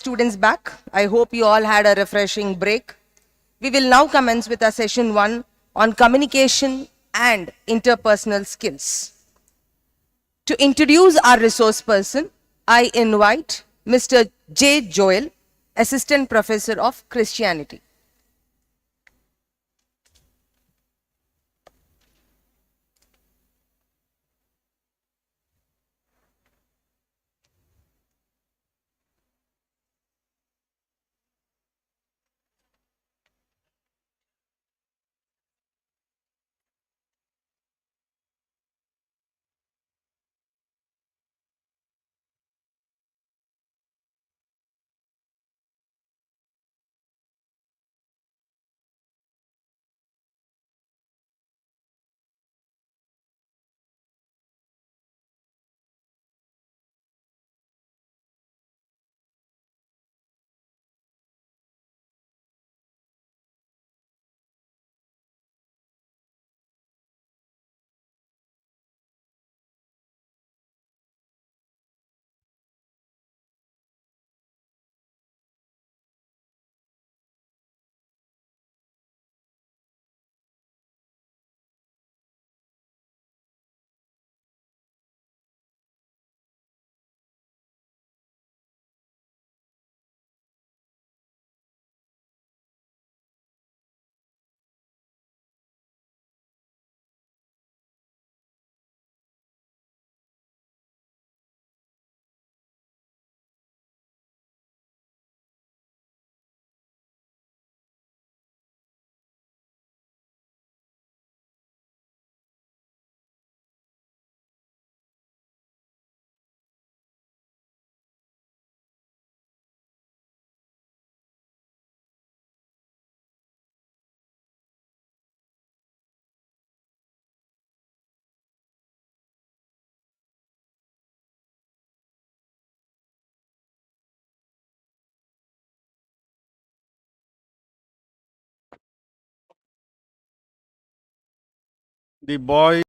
Students back. I hope you all had a refreshing break. We will now commence with our session 1 on communication and interpersonal skills. To introduce our resource person, I invite Mr. J. Joel, Assistant Professor of Christianity. The boy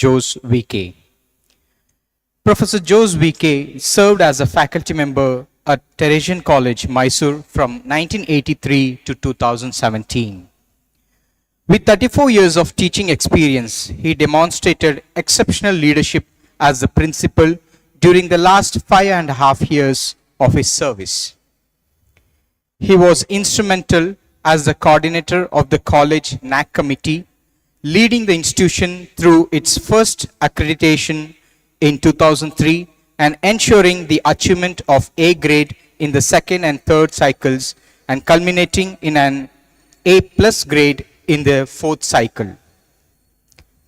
Jose VK. Professor Jose VK served as a faculty member at Teresian College, Mysore from 1983 to 2017. With 34 years of teaching experience, he demonstrated exceptional leadership as the principal during the last 5.5 years of his service. He was instrumental as the coordinator of the college NAC committee, leading the institution through its first accreditation in 2003 and ensuring the achievement of A grade in the second and third cycles and culminating in an A plus grade in the fourth cycle.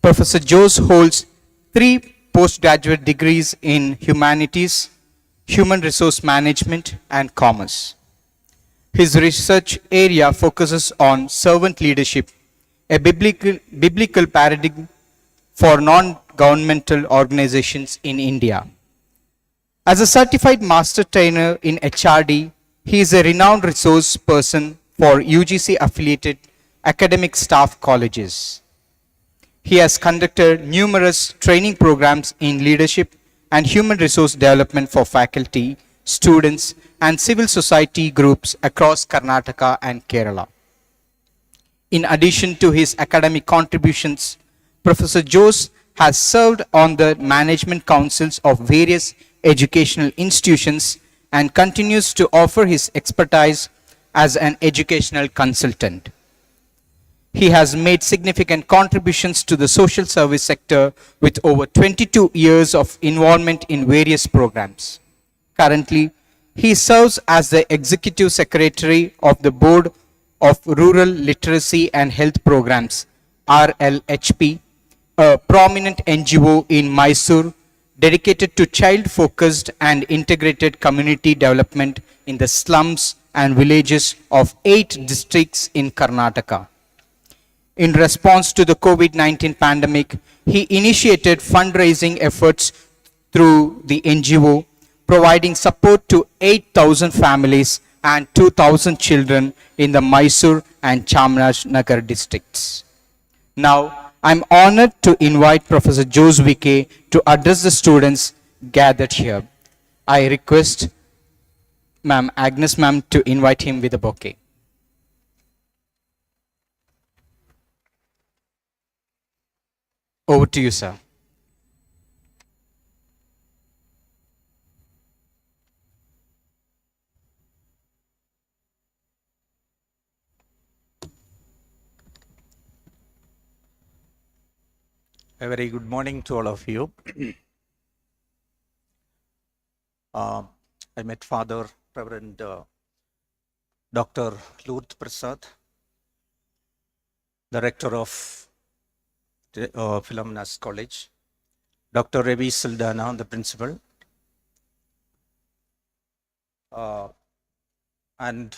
Professor Jose holds 3 postgraduate degrees in humanities, human resource management, and commerce. His research area focuses on servant leadership, a biblical paradigm for non-governmental organizations in India. As a certified master trainer in HRD, he is a renowned resource person for UGC affiliated academic staff colleges. He has conducted numerous training programs in leadership and human resource development for faculty, students, and civil society groups across Karnataka and Kerala. In addition to his academic contributions, Professor Jose has served on the management councils of various educational institutions and continues to offer his expertise as an educational consultant. He has made significant contributions to the social service sector with over 22 years of involvement in various programs. Currently, he serves as the Executive Secretary of the Board of Rural Literacy and Health Programs, RLHP, a prominent NGO in Mysore dedicated to child-focused and integrated community development in the slums and villages of 8 districts in Karnataka. In response to the COVID-19 pandemic, he initiated fundraising efforts through the NGO, providing support to 8,000 families and 2,000 children in the Mysore and Chamarajanagar districts. Now, I'm honored to invite Professor Jose Vique to address the students gathered here. I request Ma'am Agnes Ma'am to invite him with a bouquet. Over to you, sir. A very good morning to all of you. I met Father Reverend Dr. Lourdes Prasad, the rector of PHILOMENA'S College, Dr. Ravi Saldana, the principal, and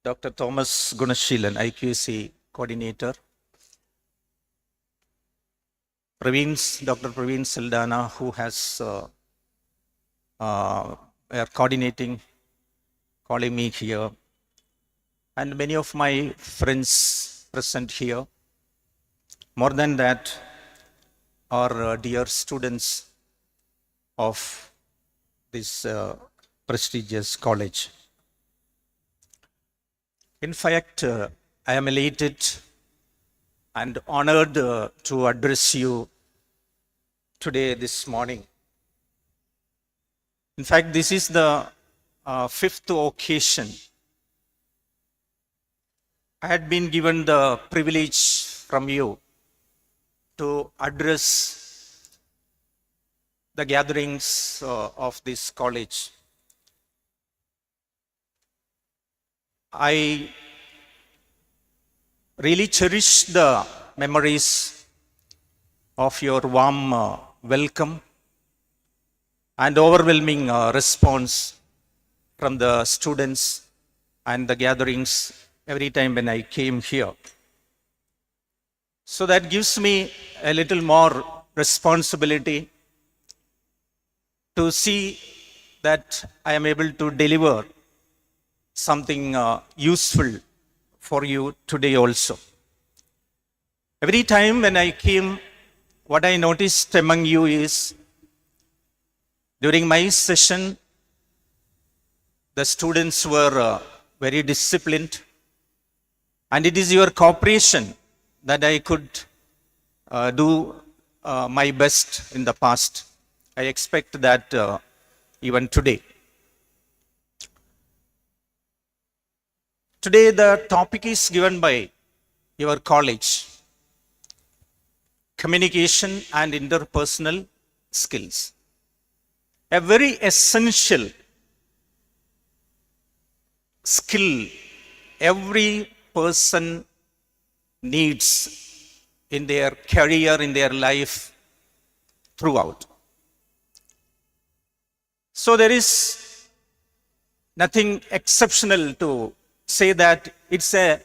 Dr. Thomas Gunashilan, IQC coordinator, Dr. Praveen Saldana, who has are coordinating, calling me here, and many of my friends present here. More than that, are dear students of this prestigious college. In fact, I am elated and honored to address you today, this morning. In fact, this is the 5th occasion I had been given the privilege from you to address the gatherings of this college. I really cherish the memories of your warm welcome and overwhelming response from the students and the gatherings every time when I came here. So that gives me a little more responsibility to see that I am able to deliver something useful for you today also. Every time when I came, what I noticed among you is, during my session, the students were very disciplined, And it is your cooperation that I could do my best in the past. I expect that even today. Today the topic is given by your college, communication and interpersonal skills. A very essential skill every person needs in their career, in their life, throughout. So there is nothing exceptional to say that it's a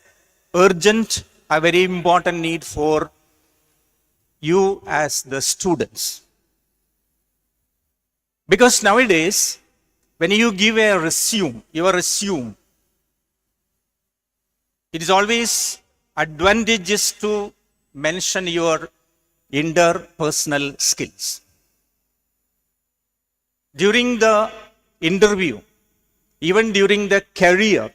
urgent, a very important need for you as the students. Because nowadays, when you give a resume, your resume, it is always advantageous to mention your interpersonal skills. During the interview, even during the career,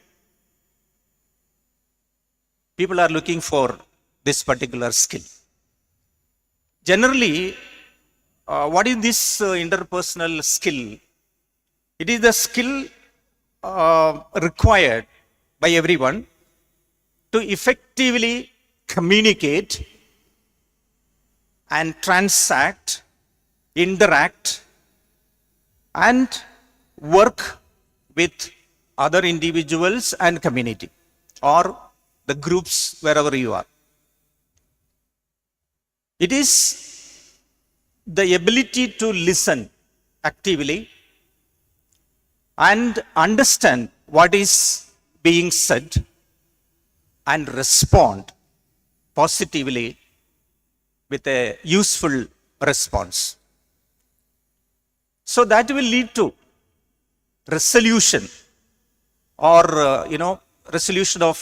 people are looking for this particular skill. Generally, what is this interpersonal skill? It is the skill required by everyone to effectively communicate and transact, interact, and work with other individuals and community or the groups wherever you are. It is the ability to listen actively and understand what is being said and respond positively with a useful response. So that will lead to resolution or, resolution of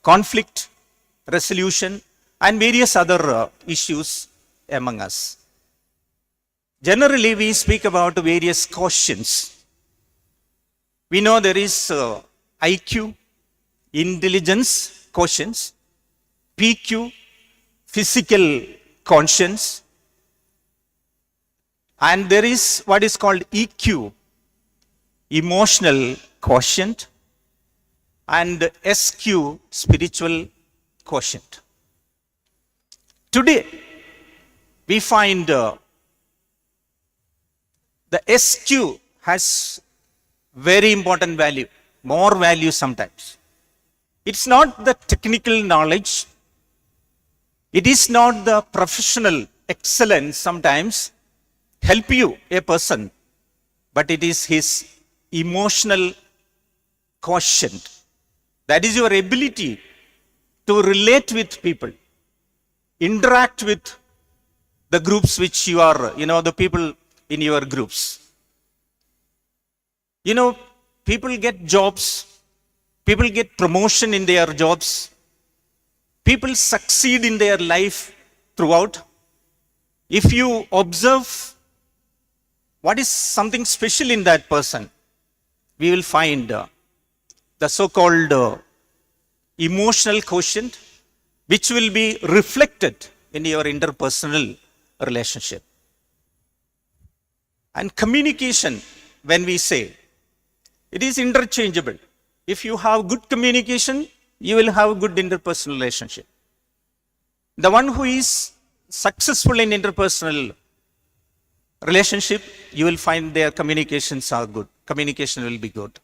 conflict resolution and various other issues among us. Generally, we speak about various quotients. We know there is IQ, intelligence quotients, PQ, physical conscience, and there is what is called EQ, emotional quotient, and SQ, spiritual quotient. Today, we find the SQ has very important value, more value sometimes. It's not the technical knowledge, it is not the professional excellence sometimes help you, a person, but it is his emotional quotient. That is your ability to relate with people, interact with the groups which you are, the people in your groups. People get jobs, people get promotion in their jobs, people succeed in their life throughout. If you observe what is something special in that person, we will find the so-called emotional quotient, which will be reflected in your interpersonal relationship. And communication, when we say, it is interchangeable. If you have good communication, you will have a good interpersonal relationship. The one who is successful in interpersonal relationship, you will find their communications are good. Communication will be good.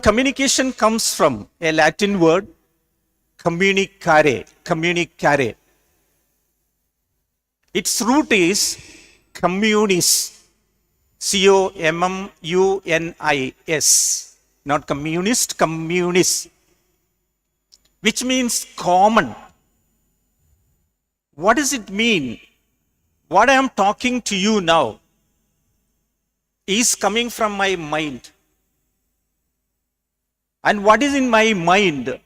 Communication comes from a Latin word, communicare. Its root is communis, C-O-M-M-U-N-I-S, not communist, communis, which means common. What does it mean? What I am talking to you now is coming from my mind. And what is in my mind,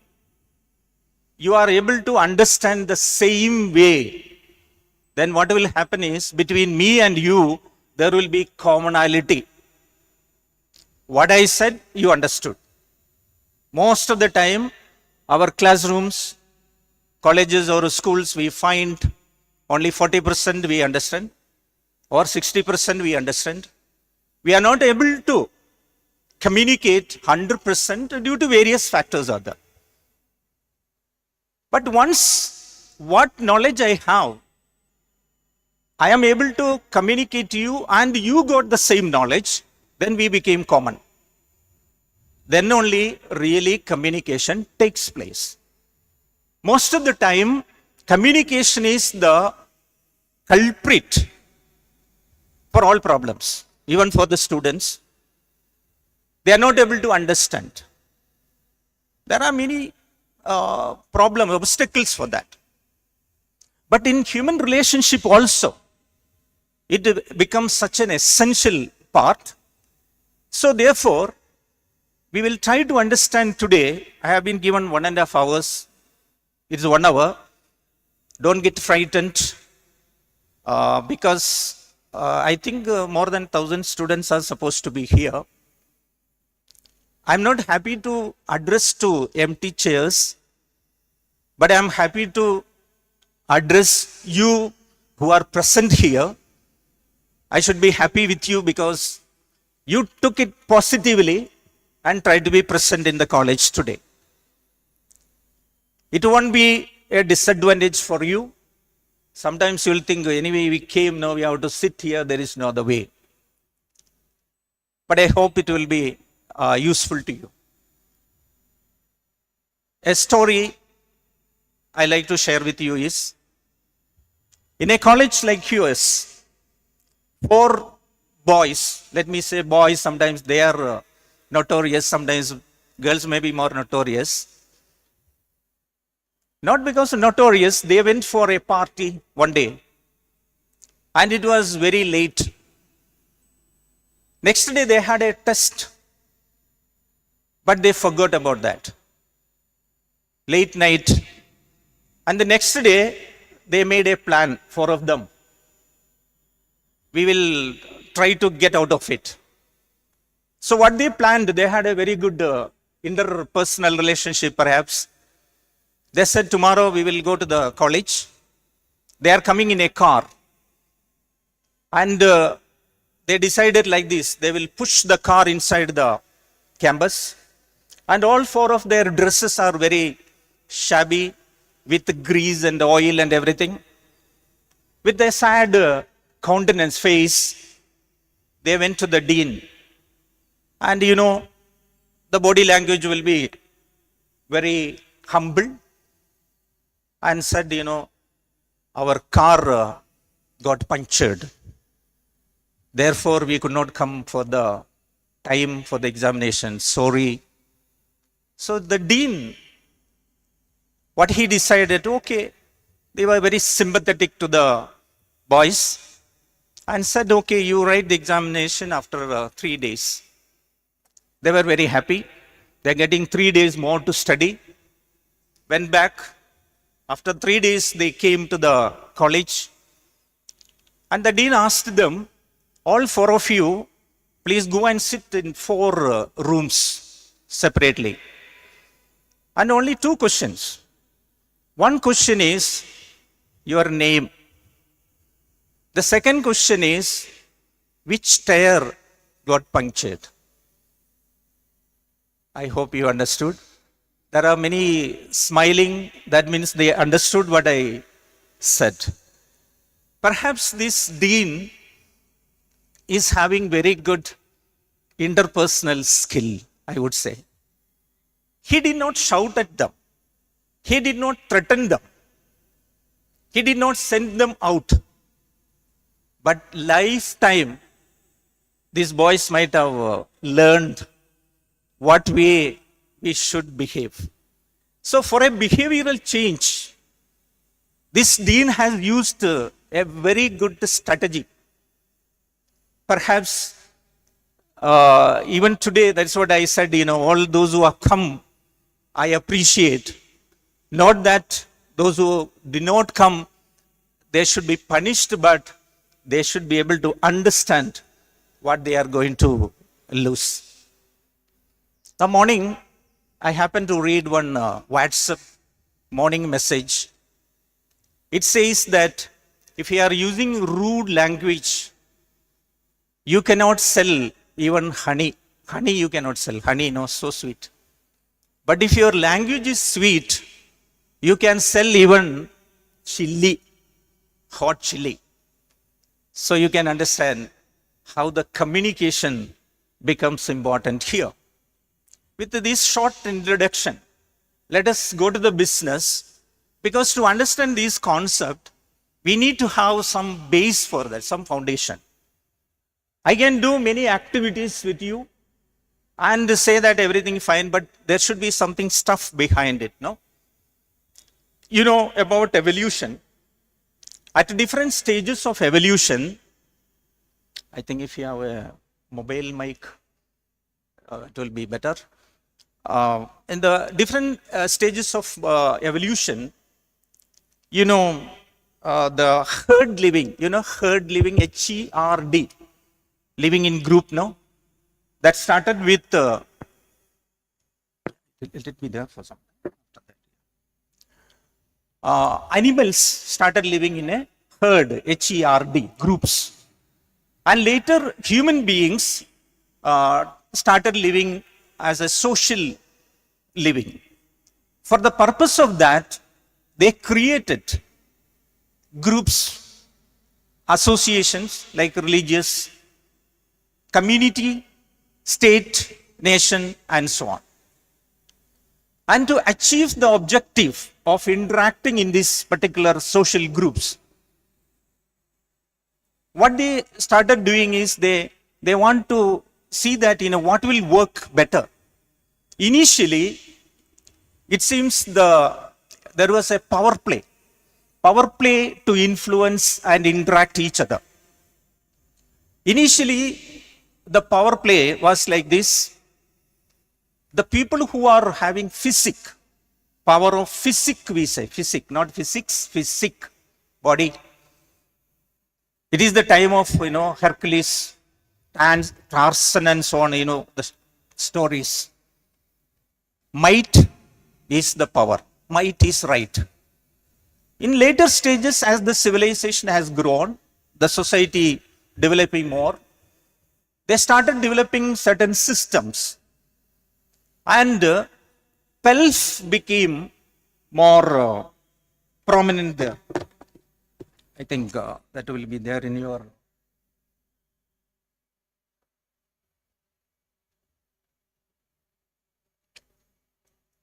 you are able to understand the same way. Then what will happen is, between me and you, there will be commonality. What I said, you understood. Most of the time, our classrooms, colleges or schools, we find only 40% we understand or 60% we understand. We are not able to communicate 100% due to various factors are there. But once what knowledge I have, I am able to communicate to you and you got the same knowledge, then we became common. Then only really communication takes place. Most of the time, communication is the culprit for all problems, even for the students. They are not able to understand. There are many problems, obstacles for that. But in human relationship also, it becomes such an essential part. So therefore, we will try to understand today. I have been given 1.5 hours. It's 1 hour. Don't get frightened because I think more than 1,000 students are supposed to be here. I'm not happy to address to empty chairs, but I'm happy to address you who are present here. I should be happy with you because you took it positively and tried to be present in the college today. It won't be a disadvantage for you. Sometimes you'll think, anyway, we came, now we have to sit here, there is no other way. But I hope it will be useful to you. A story I like to share with you is, in a college like yours, 4 boys, let me say boys, sometimes they are notorious, sometimes girls may be more notorious. Not because notorious, they went for a party one day and it was very late. Next day they had a test, but they forgot about that. Late night. And the next day they made a plan, 4 of them. We will try to get out of it. So what they planned, they had a very good interpersonal relationship perhaps. They said, tomorrow we will go to the college. They are coming in a car. And they decided like this, they will push the car inside the campus. And all 4 of their dresses are very shabby with grease and oil and everything. With a sad countenance, face, they went to the dean. And you know, the body language will be very humble. And said, you know, our car got punctured. Therefore, we could not come for the time for the examination. Sorry. So the dean, what he decided, okay, they were very sympathetic to the boys and said, okay, you write the examination after 3 days. They were very happy. They're getting 3 days more to study. Went back. After 3 days, they came to the college. And the dean asked them, all 4 of you, please go and sit in 4 rooms separately. And only 2 questions. One question is your name. The second question is, which tire got punctured? I hope you understood. There are many smiling, that means they understood what I said. Perhaps this dean is having very good interpersonal skill, I would say. He did not shout at them. He did not threaten them. He did not send them out. But lifetime, these boys might have learned what way we should behave. So for a behavioral change, this dean has used a very good strategy. Perhaps even today, that's what I said, you know, all those who have come, I appreciate. Not that those who did not come, they should be punished, but they should be able to understand what they are going to lose. The morning, I happened to read one WhatsApp morning message. It says that if you are using rude language, you cannot sell even honey. Honey you cannot sell. Honey, no, so sweet. But if your language is sweet, you can sell even chili, hot chili. So you can understand how the communication becomes important here. With this short introduction, let us go to the business, because to understand this concept, we need to have some base for that, some foundation. I can do many activities with you and say that everything is fine, but there should be something stuff behind it, no? You know about evolution. At different stages of evolution, I think if you have a mobile mic, it will be better. In the different stages of evolution, you know, the herd living, herd living, HERD, living in group, no? That started with, let it be there for some. Animals started living in a herd, HERD, groups. And later, human beings started living as a social living. For the purpose of that, they created groups, associations like religious, community, state, nation, and so on. And to achieve the objective of interacting in these particular social groups, what they started doing is they want to see that what will work better. Initially, it seems there was a power play to influence and interact each other. Initially, the power play was like this. The people who are having power of physic, we say, physic, not physics, physic, body. It is the time of, Hercules, and Tarzan and so on, the stories. Might is the power. Might is right. In later stages, as the civilization has grown, the society developing more, they started developing certain systems. And pelf became more prominent there. I think that will be there in your...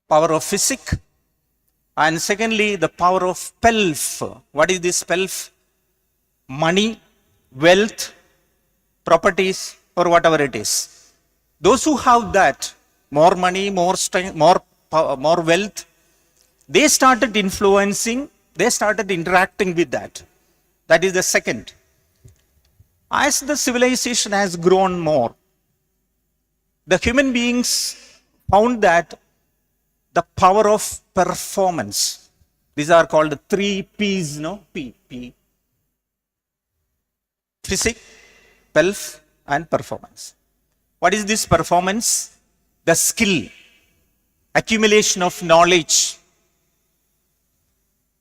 power of physic, and secondly, the power of pelf. What is this pelf? Money, wealth, properties, or whatever it is. Those who have that, more money, more strength, more wealth, they started influencing, they started interacting with that. That is the second. As the civilization has grown more, the human beings found that the power of performance. These are called 3 P's, no? P. Physics, pelf, and performance. What is this performance? The skill, accumulation of knowledge.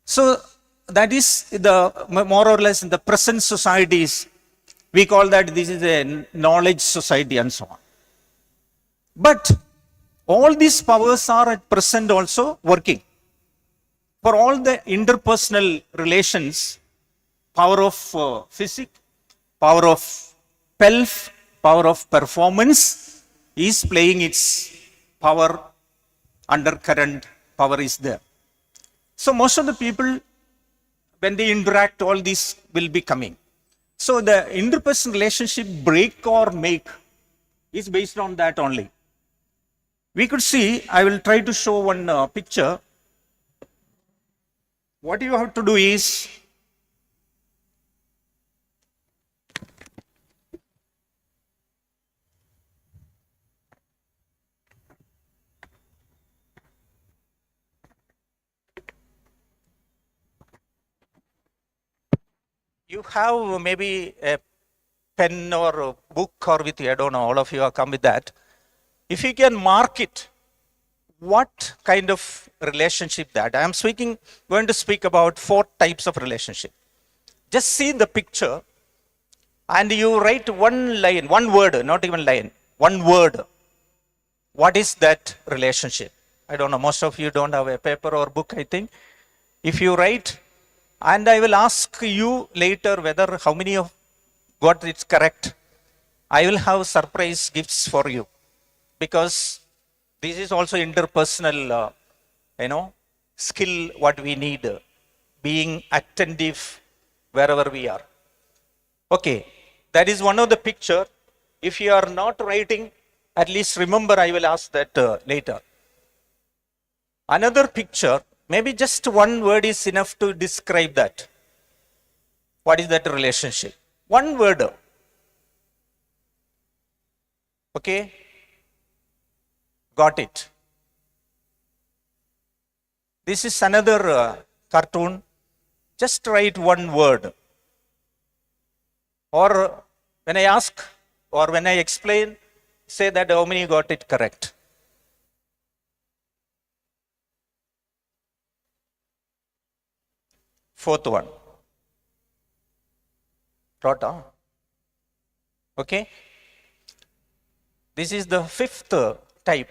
So that is the more or less in the present societies, we call that this is a knowledge society and so on. But all these powers are at present also working. For all the interpersonal relations, power of physics, power of pelf, power of performance is playing its power, undercurrent power is there. So most of the people, when they interact, all these will be coming. So the interpersonal relationship break or make is based on that only. We could see, I will try to show one picture. What you have to do is, you have maybe a pen or a book or with you, I don't know, all of you have come with that. If you can mark it, what kind of relationship that? I am going to speak about 4 types of relationship. Just see the picture and you write one line, one word, not even line, one word. What is that relationship? I don't know, most of you don't have a paper or book, I think. If you write, and I will ask you later whether how many of got it correct. I will have surprise gifts for you because this is also interpersonal, skill what we need, being attentive wherever we are. Okay, that is one of the picture. If you are not writing, at least remember I will ask that later. Another picture, maybe just one word is enough to describe that. What is that relationship? One word. Okay? Got it. This is another cartoon. Just write one word. Or when I ask or when I explain, say that how many got it correct. Fourth one. Rota. Okay. This is the 5th type.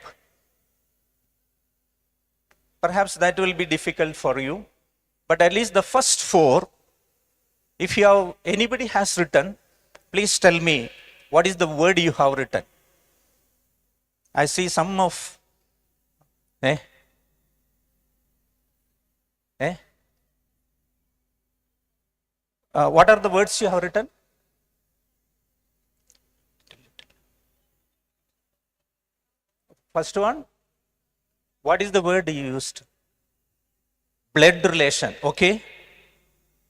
Perhaps that will be difficult for you, but at least the first 4, if you have, anybody has written, please tell me what is the word you have written. I see some of, what are the words you have written? First one, what is the word you used? Blood relation, okay.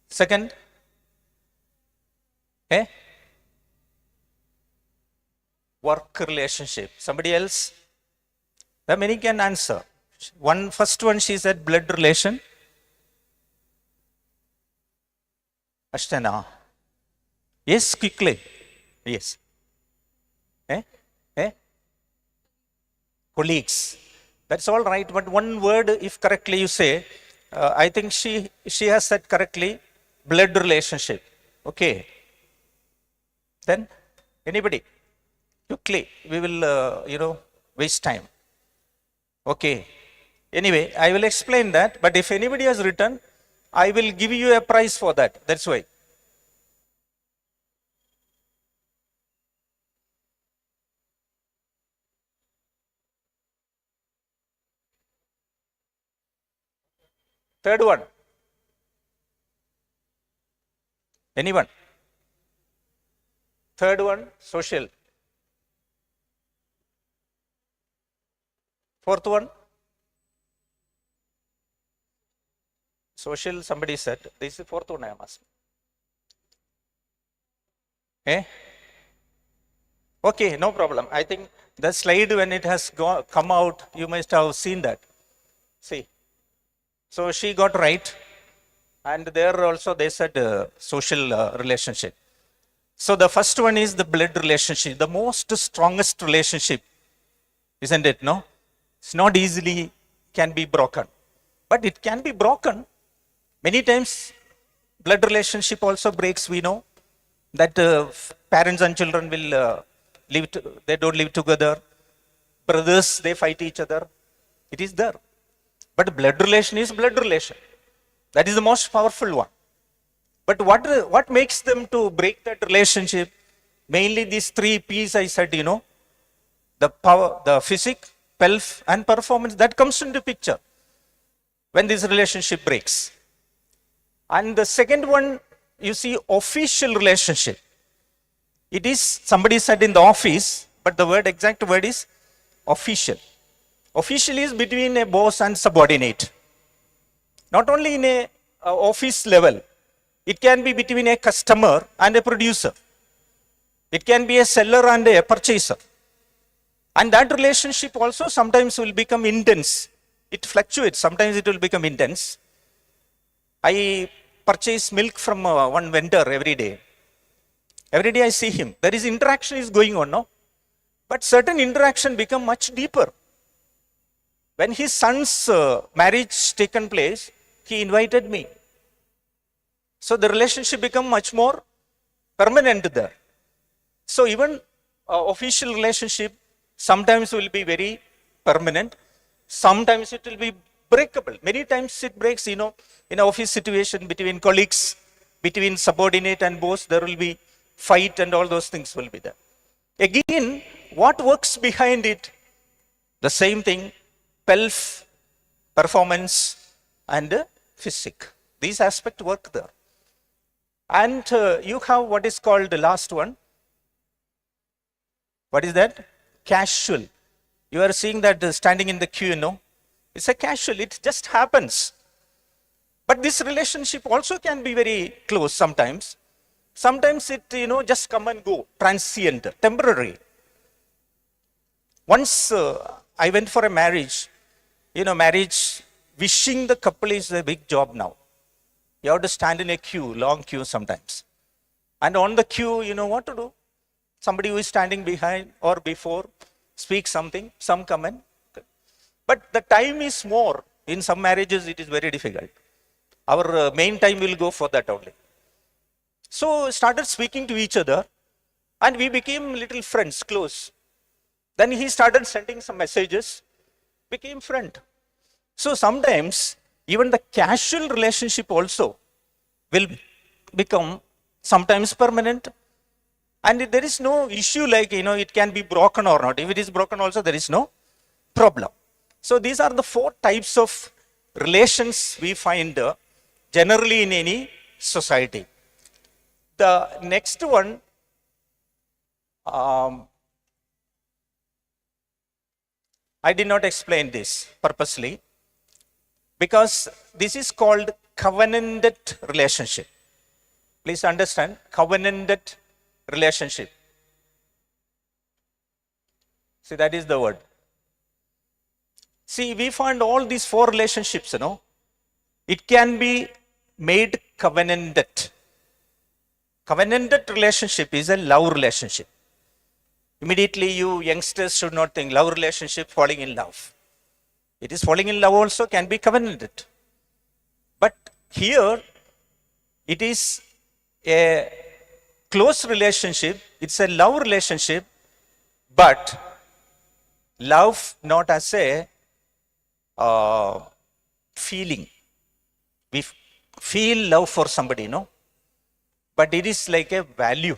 Second, work relationship. Somebody else? The many can answer. First one she said blood relation. Ashtana. Yes, quickly. Yes. Colleagues. That's all right, but one word, if correctly you say, I think she has said correctly, blood relationship. Okay. Then, anybody? Quickly, we will, waste time. Okay. Anyway, I will explain that, but if anybody has written, I will give you a prize for that. That's why. Third one. Anyone? Third one, social. Fourth one, social, somebody said. This is the fourth one I am asking. Okay, no problem. I think the slide when it has come out, you must have seen that. See. So she got right. And there also they said social relationship. So the first one is the blood relationship, the most strongest relationship, isn't it? No, it's not easily can be broken, but it can be broken. Many times blood relationship also breaks. We know that parents and children will they don't live together. Brothers, they fight each other. It is there. But blood relation is blood relation. That is the most powerful one. But what makes them to break that relationship? Mainly these 3 P's I said, the power, the physique, pelf, and performance, that comes into picture when this relationship breaks. And the second one, you see, official relationship. It is, somebody said in the office, but the exact word is official. Official is between a boss and subordinate. Not only in a office level, it can be between a customer and a producer. It can be a seller and a purchaser. And that relationship also sometimes will become intense. It fluctuates. Sometimes it will become intense. I purchase milk from one vendor every day. Every day I see him. There is interaction is going on, no? But certain interaction become much deeper. When his son's marriage taken place, he invited me. So the relationship become much more permanent there. So even official relationship sometimes will be very permanent. Sometimes it will be breakable. Many times it breaks, in an office situation between colleagues, between subordinate and boss, there will be fight and all those things will be there. Again, what works behind it? The same thing, PELF, performance and physic. These aspects work there. And you have what is called the last one. What is that? Casual. You are seeing that standing in the queue, it's a casual, it just happens. But this relationship also can be very close sometimes. Sometimes it, just come and go, transient, temporary. Once I went for a marriage, marriage, wishing the couple is a big job now. You have to stand in a queue, long queue sometimes. And on the queue, you know what to do. Somebody who is standing behind or before, speak something, some comment. But the time is more. In some marriages, it is very difficult. Our main time will go for that only. So started speaking to each other and we became little friends, close. Then he started sending some messages, became friend. So sometimes even the casual relationship also will become sometimes permanent. And there is no issue like, it can be broken or not. If it is broken also, there is no problem. So these are the 4 types of relations we find generally in any society. The next one, I did not explain this purposely because this is called covenanted relationship. Please understand, covenanted relationship. See, that is the word. See, we find all these 4 relationships, it can be made covenanted. Covenanted relationship is a love relationship. Immediately you youngsters should not think love relationship, falling in love. It is falling in love also can be covenanted. But here it is a close relationship, it's a love relationship, but love not as a feeling. We feel love for somebody, but it is like a value.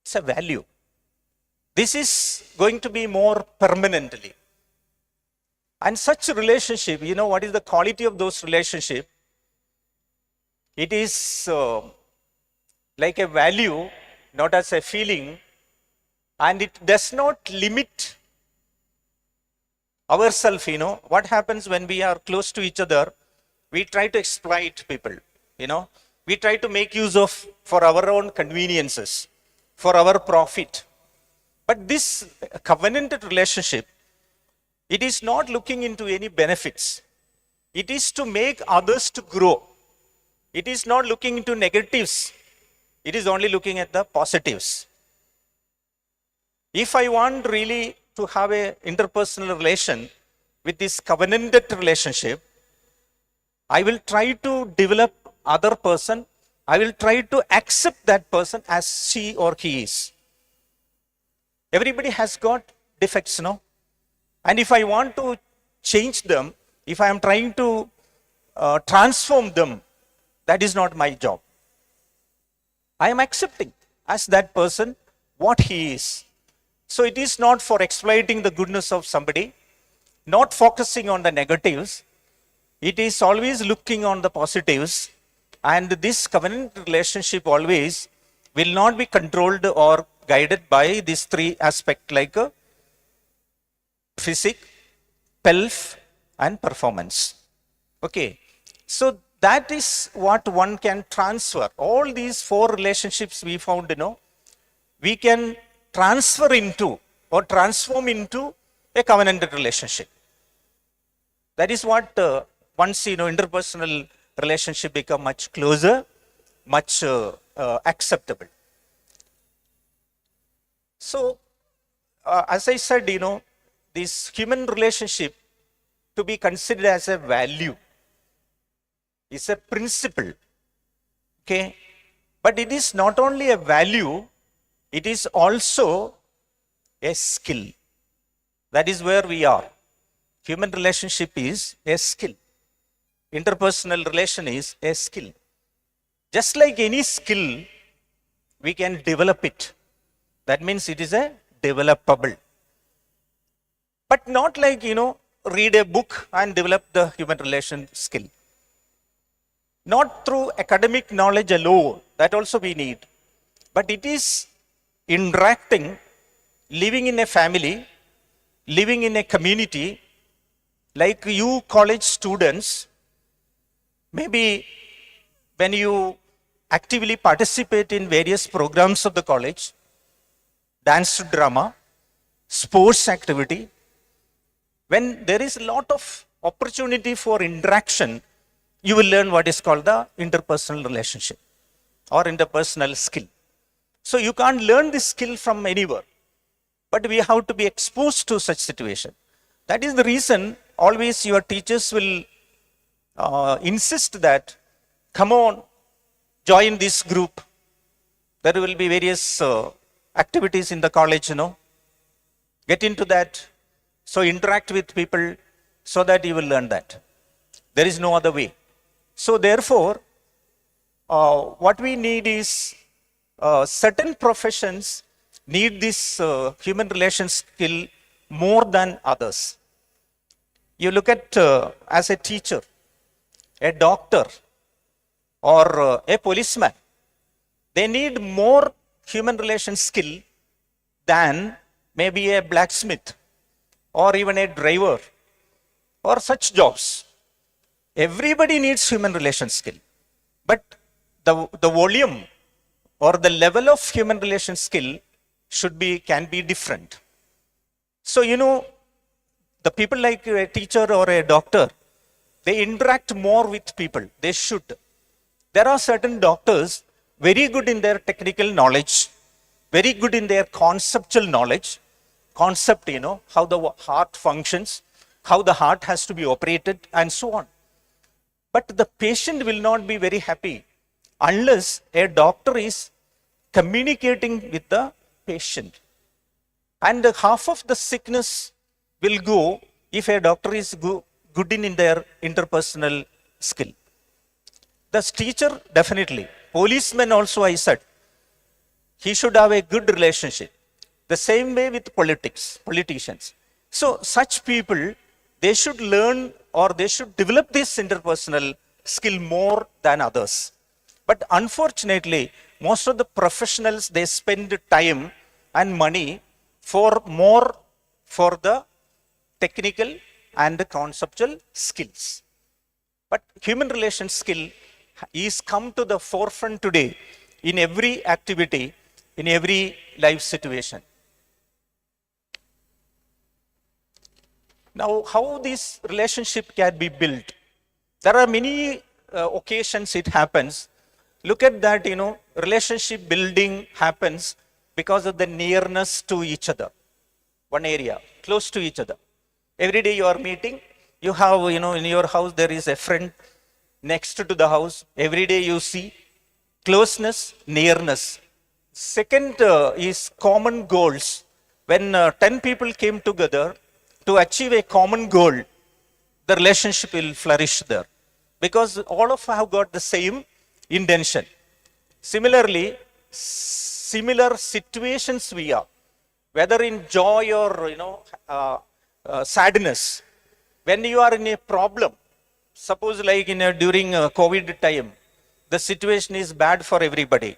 It's a value. This is going to be more permanently. And such relationship, what is the quality of those relationship? It is like a value, not as a feeling, and it does not limit ourselves. What happens when we are close to each other? We try to exploit people, we try to make use of for our own conveniences, for our profit. But this covenanted relationship, it is not looking into any benefits. It is to make others to grow. It is not looking into negatives. It is only looking at the positives. If I want really to have an interpersonal relation with this covenanted relationship, I will try to develop other person. I will try to accept that person as she or he is. Everybody has got defects, and if I want to change them, if I am trying to transform them, that is not my job. I am accepting as that person what he is. So it is not for exploiting the goodness of somebody, not focusing on the negatives. It is always looking on the positives. And this covenant relationship always will not be controlled or guided by these 3 aspects like physic, PELF and performance. Okay. So that is what one can transfer. All these 4 relationships we found, we can transfer into or transform into a covenanted relationship. That is what once, interpersonal relationship become much closer, much acceptable. So, as I said, this human relationship to be considered as a value. It's a principle. Okay. But it is not only a value, it is also a skill. That is where we are. Human relationship is a skill. Interpersonal relation is a skill. Just like any skill, we can develop it. That means it is a developable. But not like, read a book and develop the human relation skill. Not through academic knowledge alone, that also we need. But it is interacting, living in a family, living in a community, like you college students, maybe when you actively participate in various programs of the college, dance to drama, sports activity, when there is a lot of opportunity for interaction, you will learn what is called the interpersonal relationship or interpersonal skill. So you can't learn this skill from anywhere, but we have to be exposed to such situation. That is the reason always your teachers will insist that, come on, join this group. There will be various activities in the college, get into that. So interact with people so that you will learn that. There is no other way. So therefore, what we need is certain professions need this human relation skill more than others. You look at as a teacher, a doctor, or a policeman, they need more human relation skill than maybe a blacksmith or even a driver or such jobs. Everybody needs human relation skill, but the volume or the level of human relation skill can be different. So, the people like a teacher or a doctor, they interact more with people. They should. There are certain doctors very good in their technical knowledge, very good in their conceptual knowledge, concept, how the heart functions, how the heart has to be operated, and so on. But the patient will not be very happy unless a doctor is communicating with the patient. And half of the sickness will go if a doctor is good in their interpersonal skill. The teacher, definitely. Policeman also, I said, he should have a good relationship. The same way with politicians. So such people, they should learn or they should develop this interpersonal skill more than others. But unfortunately, most of the professionals, they spend time and money for the technical and the conceptual skills. But human relation skill is come to the forefront today in every activity, in every life situation. Now, how this relationship can be built? There are many occasions it happens. Look at that, relationship building happens because of the nearness to each other. One area, close to each other. Every day you are meeting, you have, in your house there is a friend next to the house. Every day you see closeness, nearness. Second is common goals. When 10 people came together to achieve a common goal, the relationship will flourish there because all of us have got the same intention. Similarly, similar situations we are, whether in joy or sadness. When you are in a problem, suppose like during COVID time, the situation is bad for everybody.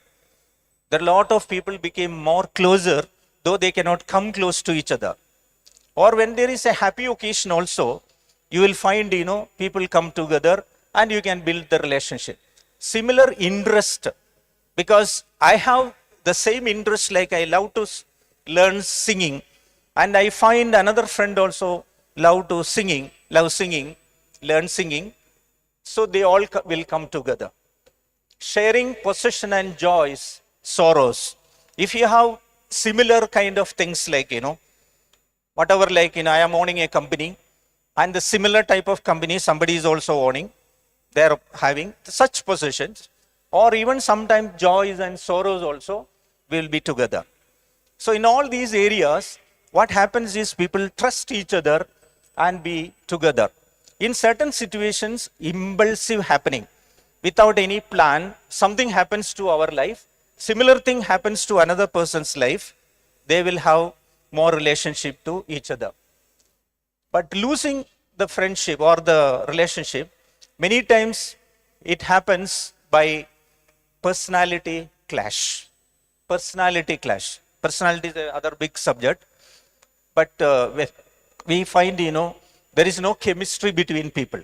There are a lot of people became more closer, though they cannot come close to each other. Or when there is a happy occasion also, you will find, people come together and you can build the relationship. Similar interest, because I have the same interest, like I love to learn singing, and I find another friend also love singing, learn singing. So they all will come together. Sharing possession and joys, sorrows. If you have similar kind of things like, whatever, like, I am owning a company and the similar type of company somebody is also owning, they are having such positions, or even sometimes joys and sorrows also will be together. So in all these areas, what happens is people trust each other and be together. In certain situations, impulsive happening, without any plan, something happens to our life, similar thing happens to another person's life, they will have more relationship to each other. But losing the friendship or the relationship, many times it happens by personality clash. Personality clash. Personality is the other big subject. But we find, there is no chemistry between people.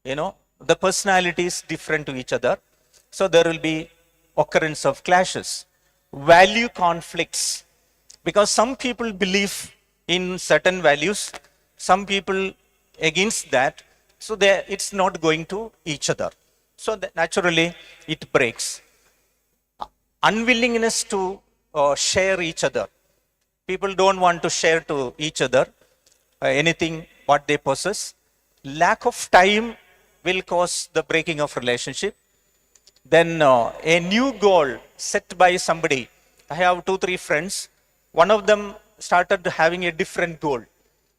The personality is different to each other. So there will be occurrence of clashes. Value conflicts. Because some people believe in certain values, some people against that. So it's not going to each other. So naturally it breaks. Unwillingness to share each other. People don't want to share to each other anything what they possess. Lack of time will cause the breaking of relationship. Then a new goal set by somebody. I have 2-3 friends. One of them started having a different goal.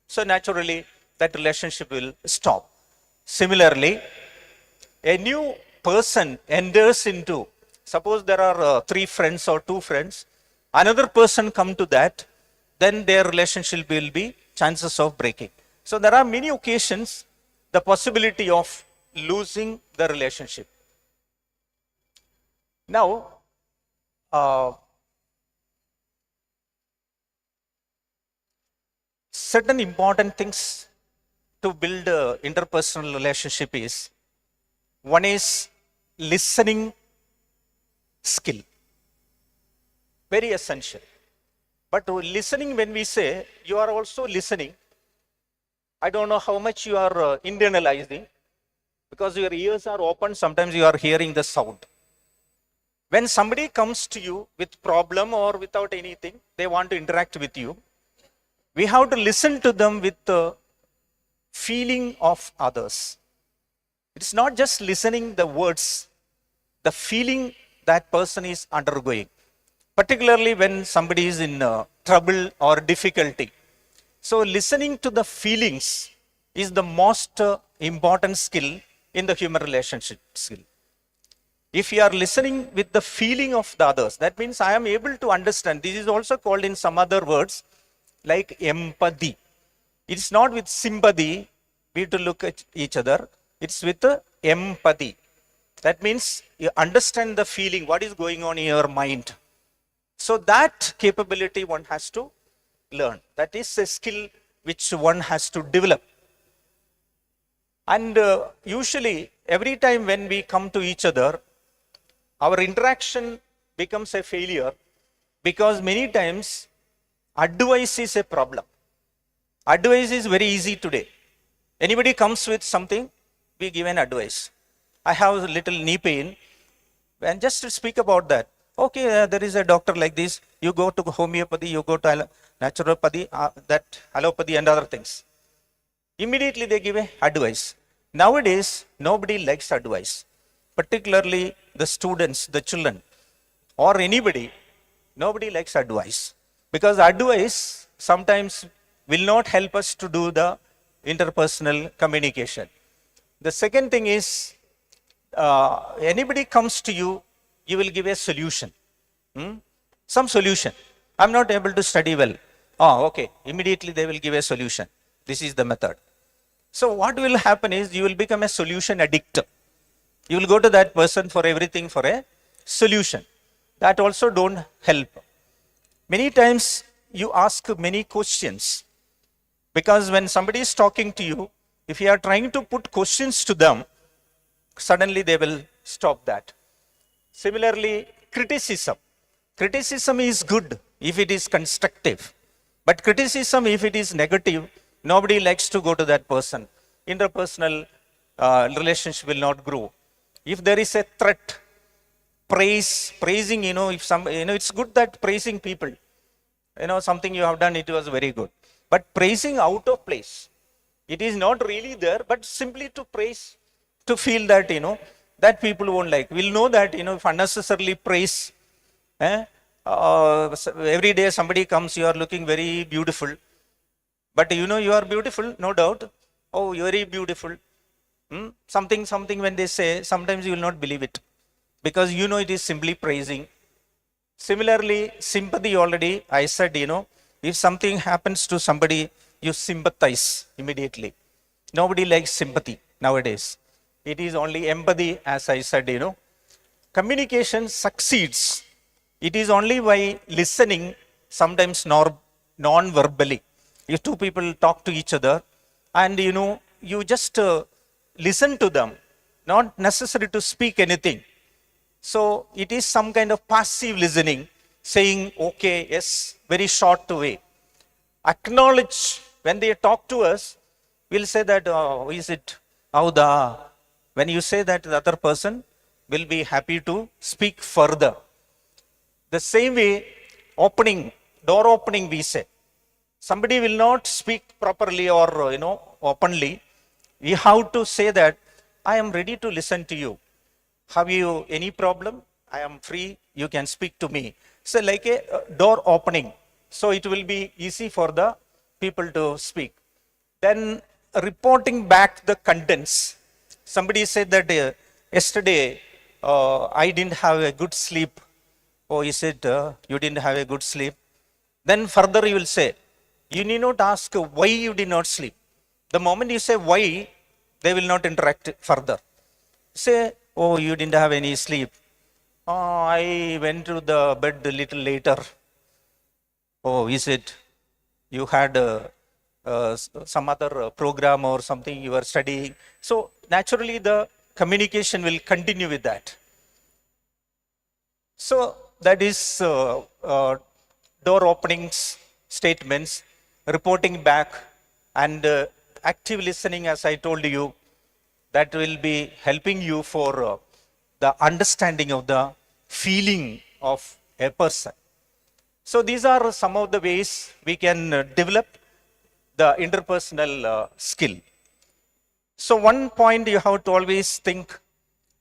So naturally that relationship will stop. Similarly, a new person enters into, suppose there are 3 friends or 2 friends, another person come to that, then their relationship will be chances of breaking. So there are many occasions, the possibility of losing the relationship. Now, certain important things to build interpersonal relationship is, one is listening skill, very essential. But listening, when we say you are also listening, I don't know how much you are internalizing, because your ears are open, sometimes you are hearing the sound. When somebody comes to you with problem or without anything, they want to interact with you, we have to listen to them with the feeling of others. It's not just listening the words, the feeling that person is undergoing, particularly when somebody is in trouble or difficulty. So listening to the feelings is the most important skill in the human relationship skill. If you are listening with the feeling of the others, that means I am able to understand. This is also called in some other words like empathy. It's not with sympathy, we to look at each other. It's with empathy. That means you understand the feeling, what is going on in your mind. So that capability one has to learn. That is a skill which one has to develop. And usually every time when we come to each other, our interaction becomes a failure, because many times advice is a problem. Advice is very easy today. Anybody comes with something, we give an advice. I have a little knee pain, and just to speak about that, okay, there is a doctor like this, you go to homeopathy, you go to naturopathy, that allopathy and other things. Immediately they give a advice. Nowadays, nobody likes advice, particularly the students, the children, or anybody. Nobody likes advice, because advice sometimes will not help us to do the interpersonal communication. The second thing is, anybody comes to you, you will give a solution. Some solution. I'm not able to study well. Oh, okay. Immediately they will give a solution. This is the method. So what will happen is, you will become a solution addict. You will go to that person for everything for a solution. That also don't help. Many times you ask many questions, because when somebody is talking to you, if you are trying to put questions to them, suddenly they will stop that. Similarly, criticism. Criticism is good if it is constructive. But criticism, if it is negative, nobody likes to go to that person. Interpersonal relationship will not grow. If there is a threat, praising, if some, it's good that praising people, something you have done, it was very good. But praising out of place, It is not really there, but simply to praise, to feel that, that people won't like. We'll know that, if unnecessarily praise, eh, every day somebody comes, you are looking very beautiful. But you are beautiful, no doubt. Oh, you're very beautiful. Something when they say, sometimes you will not believe it. Because it is simply praising. Similarly, sympathy already, I said, if something happens to somebody, you sympathize immediately. Nobody likes sympathy nowadays. It is only empathy, as I said, Communication succeeds. It is only by listening, sometimes non-verbally. If two people talk to each other and you just listen to them, not necessary to speak anything. So it is some kind of passive listening, saying okay, yes, very short way. Acknowledge when they talk to us, we'll say that, oh, is it Auda? When you say that, the other person will be happy to speak further. The same way, door opening, we say. Somebody will not speak properly or, openly. We have to say that, I am ready to listen to you. Have you any problem? I am free. You can speak to me. So like a door opening. So it will be easy for the people to speak. Then reporting back the contents. Somebody said that yesterday I didn't have a good sleep. Oh, is it you didn't have a good sleep? Then further you will say, you need not ask why you did not sleep. The moment you say why, they will not interact further. Say, oh, you didn't have any sleep. Oh, I went to the bed a little later. Oh, is it you had some other program or something you were studying? So naturally the communication will continue with that. So that is door openings, statements, reporting back, and active listening, as I told you, that will be helping you for the understanding of the feeling of a person. So these are some of the ways we can develop the interpersonal skill. So one point you have to always think,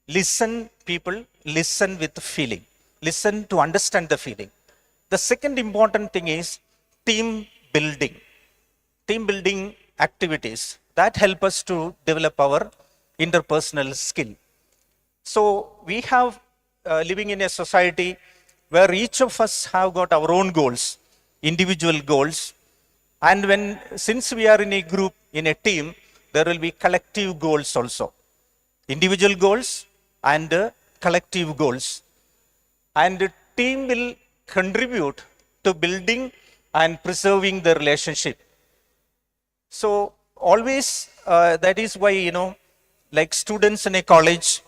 listen people, listen with feeling. Listen to understand the feeling. The second important thing is team building. Team building activities that help us to develop our interpersonal skill. So we have living in a society where each of us have got our own goals, individual goals. And since we are in a group, in a team, there will be collective goals also. Individual goals and collective goals. And the team will contribute to building and preserving the relationship. So always, that is why, like students in a college,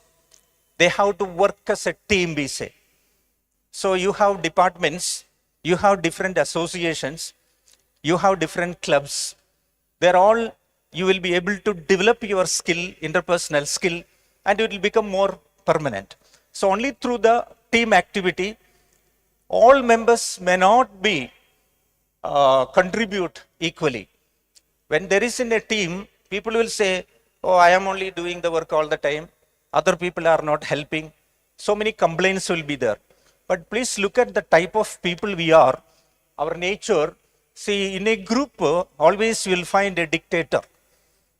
they have to work as a team, we say. So you have departments, you have different associations, you have different clubs. You will be able to develop your skill, interpersonal skill, and it will become more permanent. So only through the team activity, all members may not be contribute equally. When there is in a team, people will say, oh, I am only doing the work all the time. Other people are not helping. So many complaints will be there. But please look at the type of people we are, our nature. See, in a group, always you will find a dictator.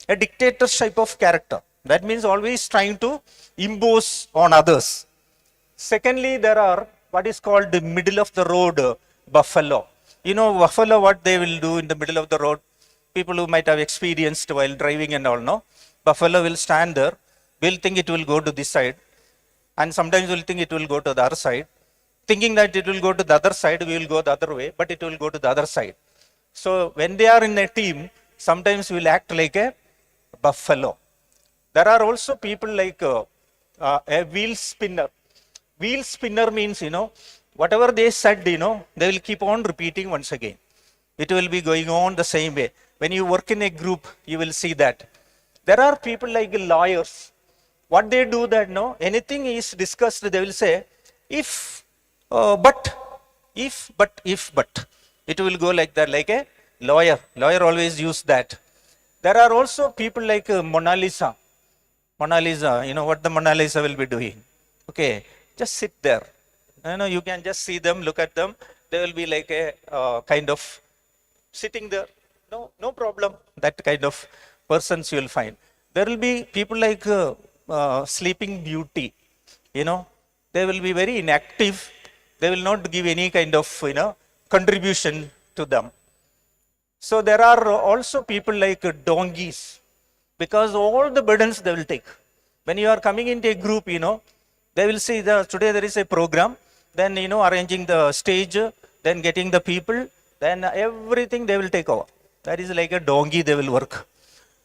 A dictator type of character. That means always trying to impose on others. Secondly, there are what is called the middle of the road buffalo. Buffalo, what they will do in the middle of the road? People who might have experienced while driving and all know. Buffalo will stand there, will think it will go to this side, and sometimes will think it will go to the other side. Thinking that it will go to the other side, we will go the other way, but it will go to the other side. So when they are in a team, sometimes we will act like a buffalo. There are also people like a wheel spinner. Wheel spinner means, whatever they said, they will keep on repeating once again. It will be going on the same way. When you work in a group, you will see that. There are people like lawyers. What they do that, anything is discussed, they will say, if, but. It will go like that, like a lawyer. Lawyer always use that. There are also people like Mona Lisa. Mona Lisa, you know what the Mona Lisa will be doing? Okay, just sit there. You know, you can just see them, look at them. They will be like a kind of sitting there. No, no problem. That kind of persons you will find. There will be people like Sleeping Beauty. You know, they will be very inactive. They will not give any kind of contribution to them. So there are also people like donkeys, because all the burdens they will take. When you are coming into a group, they will say today there is a program, then arranging the stage, then getting the people, then everything they will take over. That is like a donkey they will work.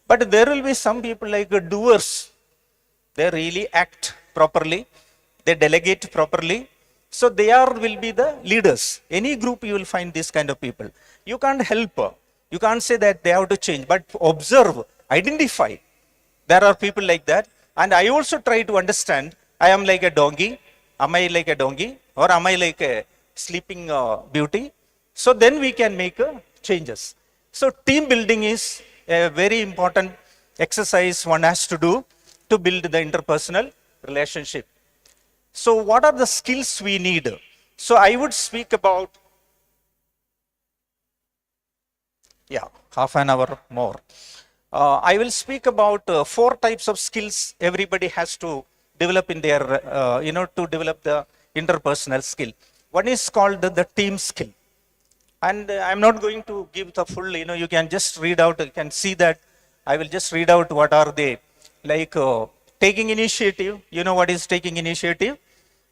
But there will be some people like doers. They really act properly. They delegate properly. So they will be the leaders. Any group you will find this kind of people. You can't help. You can't say that they have to change, but observe, identify. There are people like that. And I also try to understand, I am like a donkey. Am I like a donkey? Or am I like a sleeping beauty? So then we can make changes. So team building is a very important exercise one has to do to build the interpersonal relationship. So what are the skills we need? So I would speak about, half an hour more. I will speak about 4 types of skills everybody has to develop in their, to develop the interpersonal skill. One is called the team skill. And I'm not going to give the full, you can just read out, you can see that. I will just read out what are they. Like taking initiative, what is taking initiative?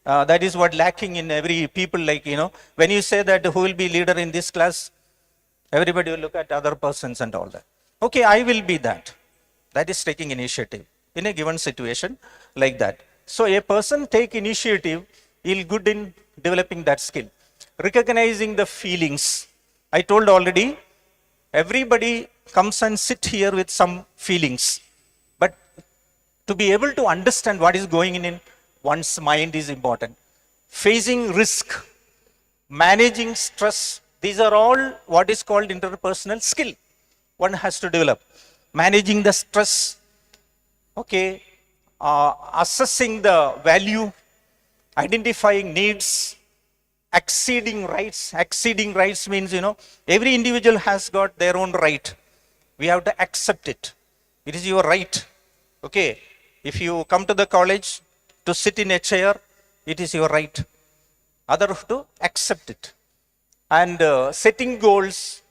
That is what lacking in every people, like, when you say that who will be leader in this class, everybody will look at other persons and all that. Okay, I will be that. That is taking initiative in a given situation like that. So a person take initiative, he'll good in developing that skill. Recognizing the feelings. I told already, everybody comes and sit here with some feelings. But to be able to understand what is going in one's mind is important. Facing risk, managing stress, these are all what is called interpersonal skill. One has to develop. Managing the stress, okay, assessing the value, identifying needs, acceding rights. Acceding rights means, every individual has got their own right. We have to accept it. It is your right. Okay, if you come to the college to sit in a chair, it is your right. Other to accept it. And setting goals,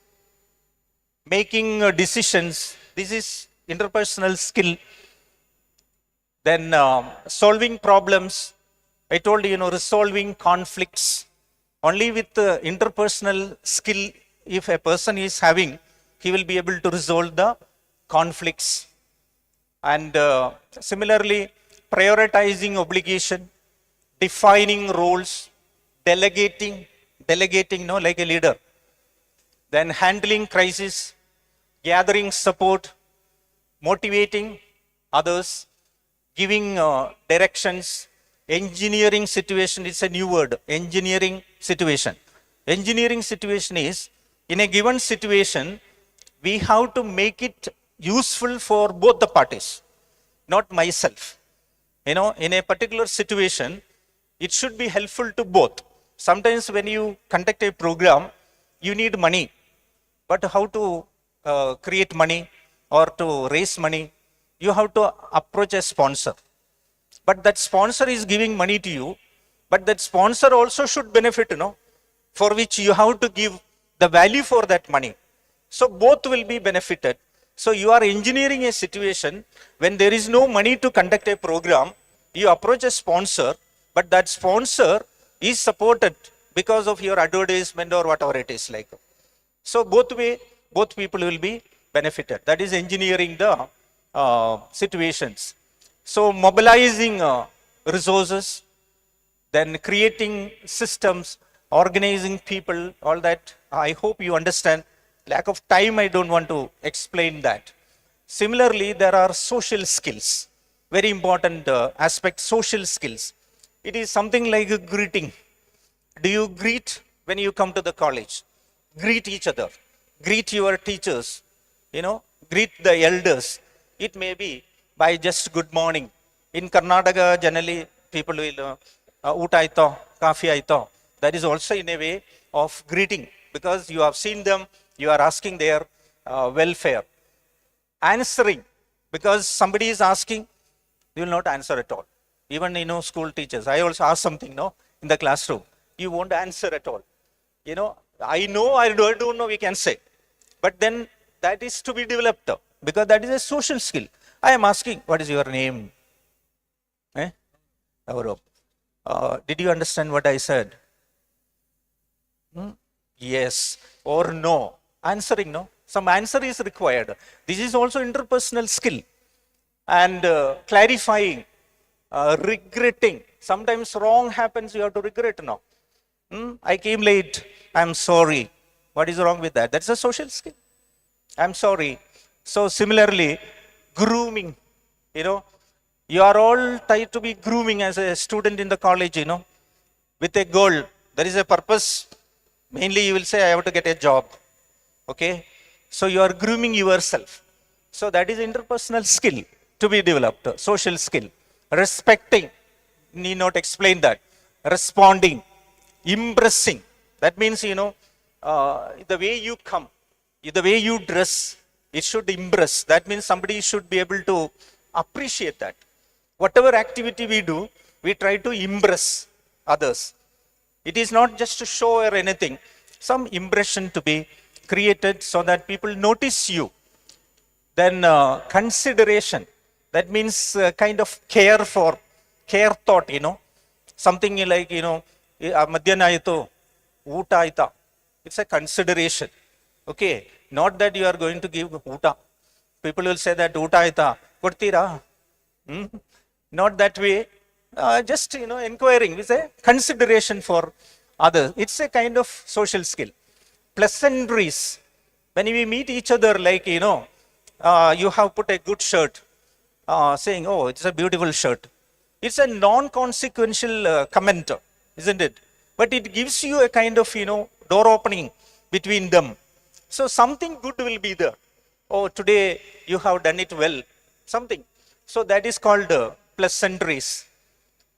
making decisions, this is interpersonal skill. Then solving problems. I told you, resolving conflicts. Only with interpersonal skill, if a person is having, he will be able to resolve the conflicts. And similarly, prioritizing obligation, defining roles, delegating, like a leader. Then handling crisis, gathering support, motivating others, giving directions, engineering situation. It's a new word, engineering situation. Engineering situation is, in a given situation, we have to make it useful for both the parties, not myself. In a particular situation, it should be helpful to both. Sometimes when you conduct a program, you need money. But how to create money or to raise money? You have to approach a sponsor. But that sponsor is giving money to you, but that sponsor also should benefit, for which you have to give the value for that money. So both will be benefited. So you are engineering a situation when there is no money to conduct a program, you approach a sponsor, but that sponsor is supported because of your advertisement or whatever it is like. So both people will be benefited. That is engineering the situations. So mobilizing resources, then creating systems, organizing people, all that. I hope you understand. Lack of time, I don't want to explain that. Similarly, there are social skills. Very important aspect, social skills. It is something like a greeting. Do you greet when you come to the college? Greet each other. Greet your teachers. greet the elders. It may be by just good morning. In Karnataka, generally people will uta aito, kafi aito. That is also in a way of greeting because you have seen them, you are asking their welfare. Answering, because somebody is asking, you will not answer at all. Even school teachers, I also ask something in the classroom, you won't answer at all. I don't know, we can say, but then that is to be developed because that is a social skill. I am asking, what is your name? Did you understand what I said? Yes or no. Answering, no. Some answer is required. This is also interpersonal skill. And clarifying, regretting. Sometimes wrong happens, you have to regret now. I came late. I'm sorry. What is wrong with that? That's a social skill. I'm sorry. So similarly, grooming. You are all tied to be grooming as a student in the college, with a goal. There is a purpose. Mainly you will say, I have to get a job. Okay. So you are grooming yourself. So that is interpersonal skill to be developed, social skill. Respecting, need not explain that. Responding, impressing. That means, the way you come, the way you dress, it should impress. That means somebody should be able to appreciate that. Whatever activity we do, we try to impress others. It is not just to show or anything. Some impression to be created so that people notice you. Then consideration, that means kind of care thought, something like, madhyana aito, uta aita. It's a consideration. Okay, not that you are going to give uta. People will say that uta aita, kodtira. Not that way. Just, inquiring is a consideration for others. It's a kind of social skill. Pleasantries. When we meet each other, like, you have put a good shirt, saying, oh, it's a beautiful shirt. It's a non-consequential comment, isn't it? But it gives you a kind of, door opening between them. So something good will be there. Oh, today you have done it well. Something. So that is called pleasantries.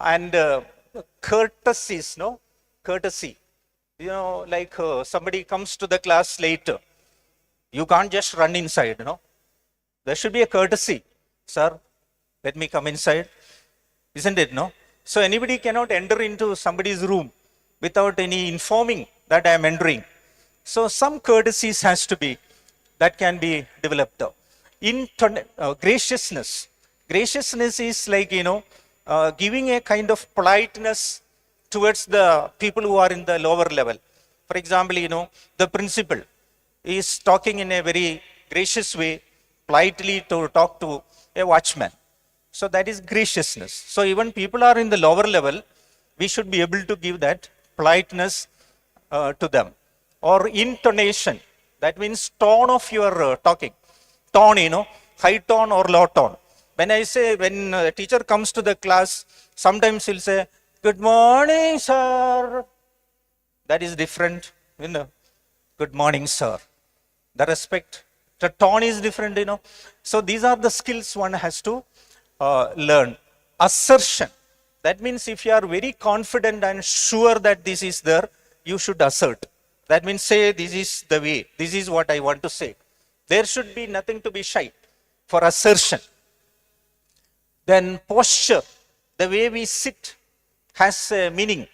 And courtesies, no? Courtesy. Like somebody comes to the class later. You can't just run inside, There should be a courtesy. Sir, let me come inside. Isn't it, no? So anybody cannot enter into somebody's room without any informing that I am entering. So some courtesies has to be, that can be developed. Graciousness. Graciousness is like, giving a kind of politeness towards the people who are in the lower level. For example, the principal is talking in a very gracious way, politely to talk to a watchman. So that is graciousness. So even people are in the lower level, we should be able to give that politeness to them. Or intonation, that means tone of your talking. Tone, high tone or low tone. When I say, when a teacher comes to the class, sometimes he'll say, good morning, sir. That is different, Good morning, sir. The respect, the tone is different, So these are the skills one has to learn. Assertion. That means if you are very confident and sure that this is there, you should assert. That means say, this is the way. This is what I want to say. There should be nothing to be shy for assertion. Then posture, the way we sit has a meaning.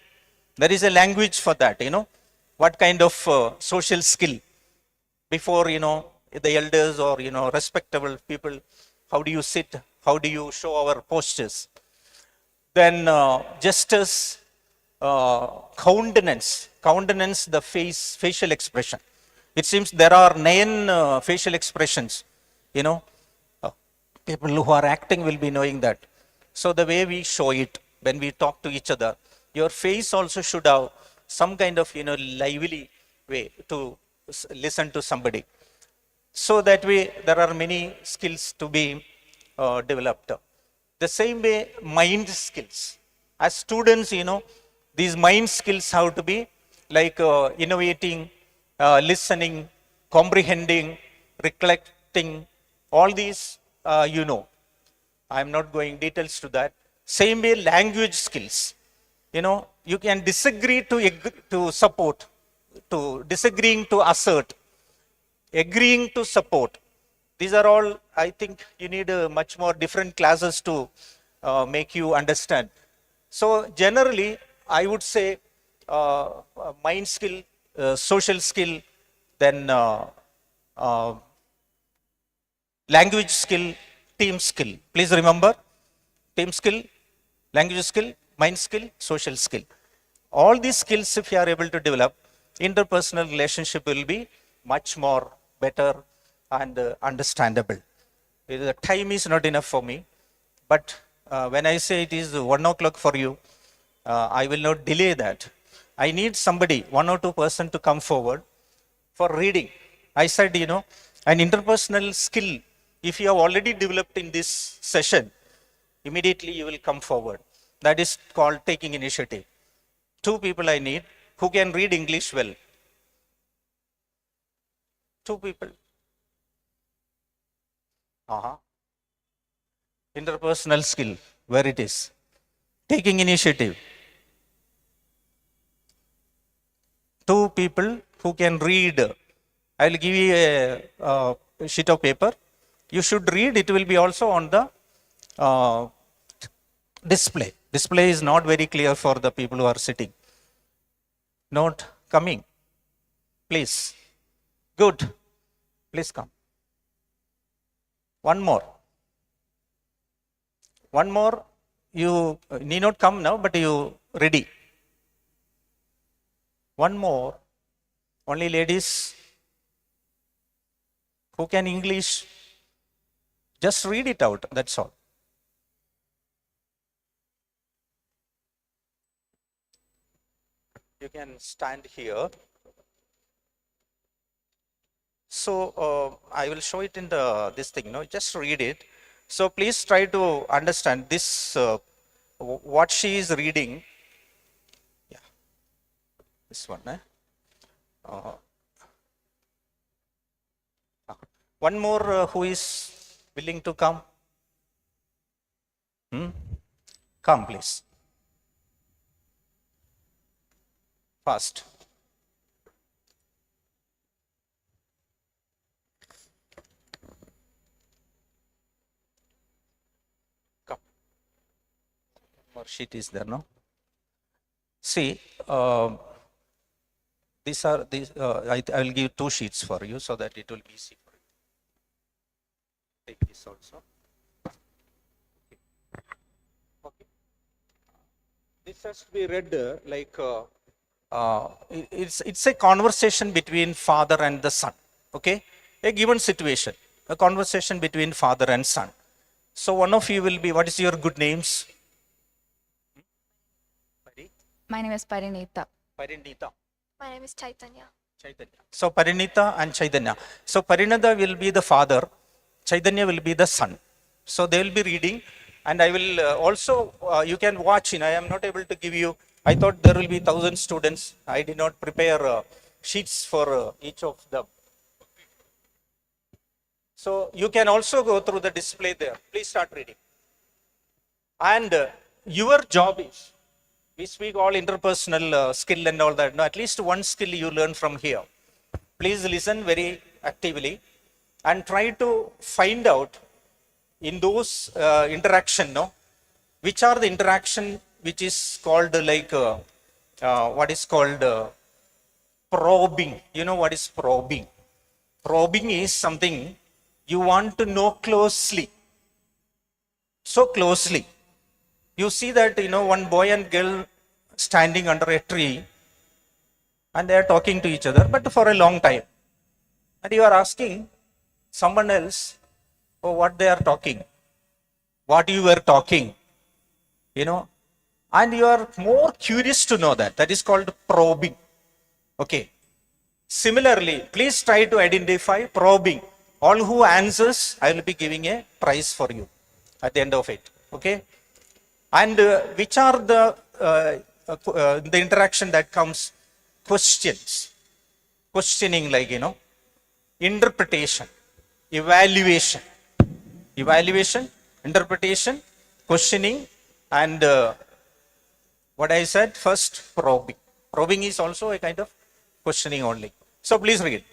There is a language for that, what kind of social skill before, the elders or, respectable people, how do you sit? How do you show our postures? Then gestures, countenance, the facial expression. It seems there are 9 facial expressions, people who are acting will be knowing that. So the way we show it when we talk to each other, your face also should have some kind of, lively way to listen to somebody. So that way there are many skills to be developed. The same way, mind skills. As students, these mind skills have to be like innovating, listening, comprehending, recollecting, All these, you know. I'm not going details to that. Same way, language skills. You know, you can disagree to support, to disagreeing to assert, agreeing to support. These are all, I think, you need much more different classes to make you understand. So generally, I would say mind skill, social skill, then uh, language skill, team skill. Please remember, team skill, language skill, mind skill, social skill. All these skills, if you are able to develop, interpersonal relationship will be much more better and understandable. The time is not enough for me, but when I say it is 1 o'clock for you, I will not delay that. I need somebody, 1 or 2 person to come forward for reading. I said, you know, an interpersonal skill, if you have already developed in this session, immediately you will come forward. That is called taking initiative. 2 people I need who can read English well. 2 people. Interpersonal skill, where it is. Taking initiative. 2 people who can read. I will give you a sheet of paper. You should read. It will be also on the display. Display is not very clear for the people who are sitting. Not coming. Please. Good. Please come. One more. One more. You need not come now, but you ready. One more. Only ladies who can English. Just read it out. That's all. You can stand here. So I will show it in this thing. No, just read it. So please try to understand this. What she is reading. Yeah, this one. One more who is willing to come. Come, please. Fast. Come. More sheet is there, no? See, these are these. I will give 2 sheets for you so that it will be easy for you. Take this also. Okay. This has to be read like. It's a conversation between father and the son. Okay, a given situation, a conversation between father and son. So one of you will be. What is your good names? My name is Parinita. Parinita. My name is Chaitanya. Chaitanya. So Parinita and Chaitanya. So Parinita will be the father. Chaitanya will be the son. So they will be reading, and I will also. You can watch. I am not able to give you. I thought there will be 1,000 students. I did not prepare sheets for each of them. So you can also go through the display there. Please start reading. And your job is, we speak all interpersonal skill and all that. No, at least one skill you learn from here. Please listen very actively and try to find out in those interaction, no, which are the interaction which is called like what is called probing. You know what is probing? Probing is something you want to know closely. So closely. You see that, one boy and girl standing under a tree and they are talking to each other, but for a long time. And you are asking someone else, oh, what they are talking, what you were talking, and you are more curious to know that. That is called probing. Okay. Similarly, please try to identify probing. All who answers, I will be giving a prize for you at the end of it. Okay. And which are the interaction that comes? Questions. Questioning, like, interpretation, evaluation. Evaluation, interpretation, questioning, and what I said first, probing. Probing is also a kind of questioning only. So please read.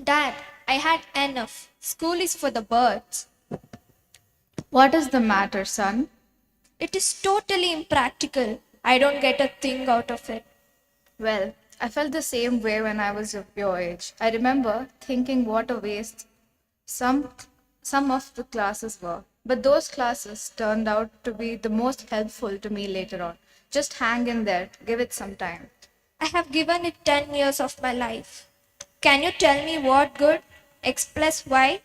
Dad, I had enough. School is for the birds. What is the matter, son? It is totally impractical. I don't get a thing out of it. Well, I felt the same way when I was of your age. I remember thinking what a waste some some of the classes were. But those classes turned out to be the most helpful to me later on. Just hang in there, give it some time. I have given it 10 years of my life. Can you tell me what good X plus Y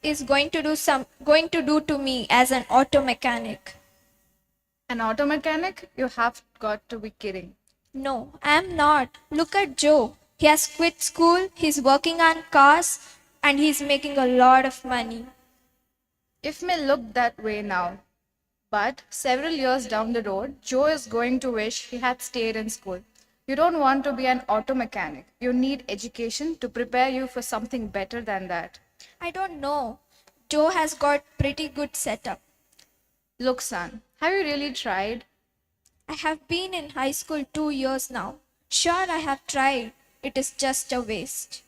is going to do to me as an auto mechanic? An auto mechanic? You have got to be kidding. No, I am not. Look at Joe. He has quit school, he's working on cars, and he's making a lot of money. It may look that way now, but several years down the road, Joe is going to wish he had stayed in school. You don't want to be an auto mechanic. You need education to prepare you for something better than that. I don't know. Joe has got pretty good setup. Look, son, have you really tried? I have been in high school 2 years now. Sure, I have tried. It is just a waste.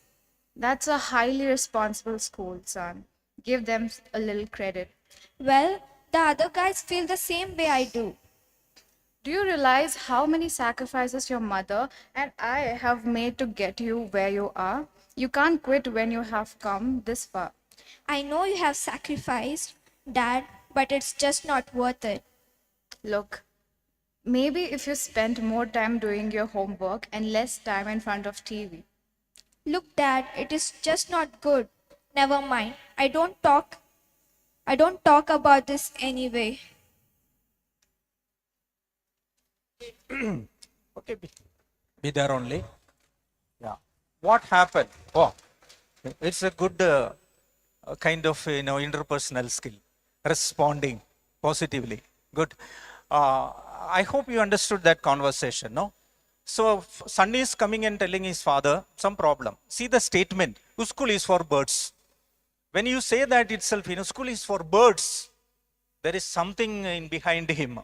That's a highly responsible school, son. Give them a little credit. Well, the other guys feel the same way I do. Do you realize how many sacrifices your mother and I have made to get you where you are? You can't quit when you have come this far. I know you have sacrificed, Dad, but it's just not worth it. Look, maybe if you spent more time doing your homework and less time in front of TV. Look, Dad, it is just not good. Never mind. I don't talk about this anyway. Okay, be there only. Yeah. What happened? Oh, it's a good kind of interpersonal skill, responding positively. Good. I hope you understood that conversation. No. So son is coming and telling his father some problem. See the statement. School is for birds. When you say that itself, school is for birds. There is something in behind him.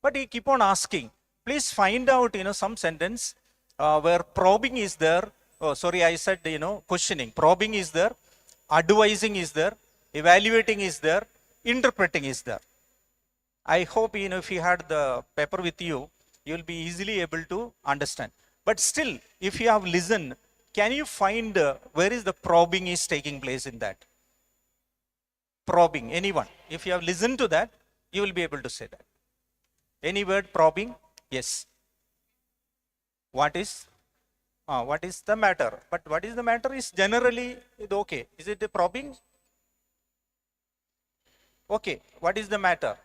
But he keep on asking. Please find out, some sentence where probing is there. Oh, sorry, I said, questioning. Probing is there. Advising is there. Evaluating is there. Interpreting is there. I hope, if you had the paper with you, you will be easily able to understand. But still, if you have listened, can you find where is the probing is taking place in that? Probing, anyone. If you have listened to that, you will be able to say that. Any word probing? Yes. What is the matter? But what is the matter is generally okay. Is it a probing? Okay. What is the matter?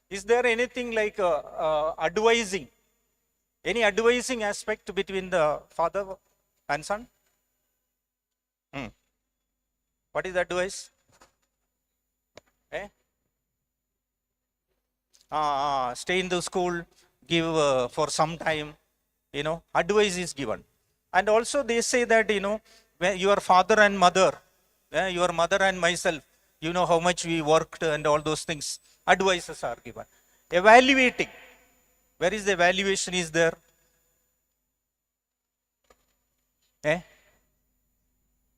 Is there anything like advising? Any advising aspect between the father and son? What is the advice? Stay in the school, give for some time, advice is given. And also they say that, when your father and mother, your mother and myself, how much we worked and all those things, advices are given. Evaluating. Where is the evaluation is there?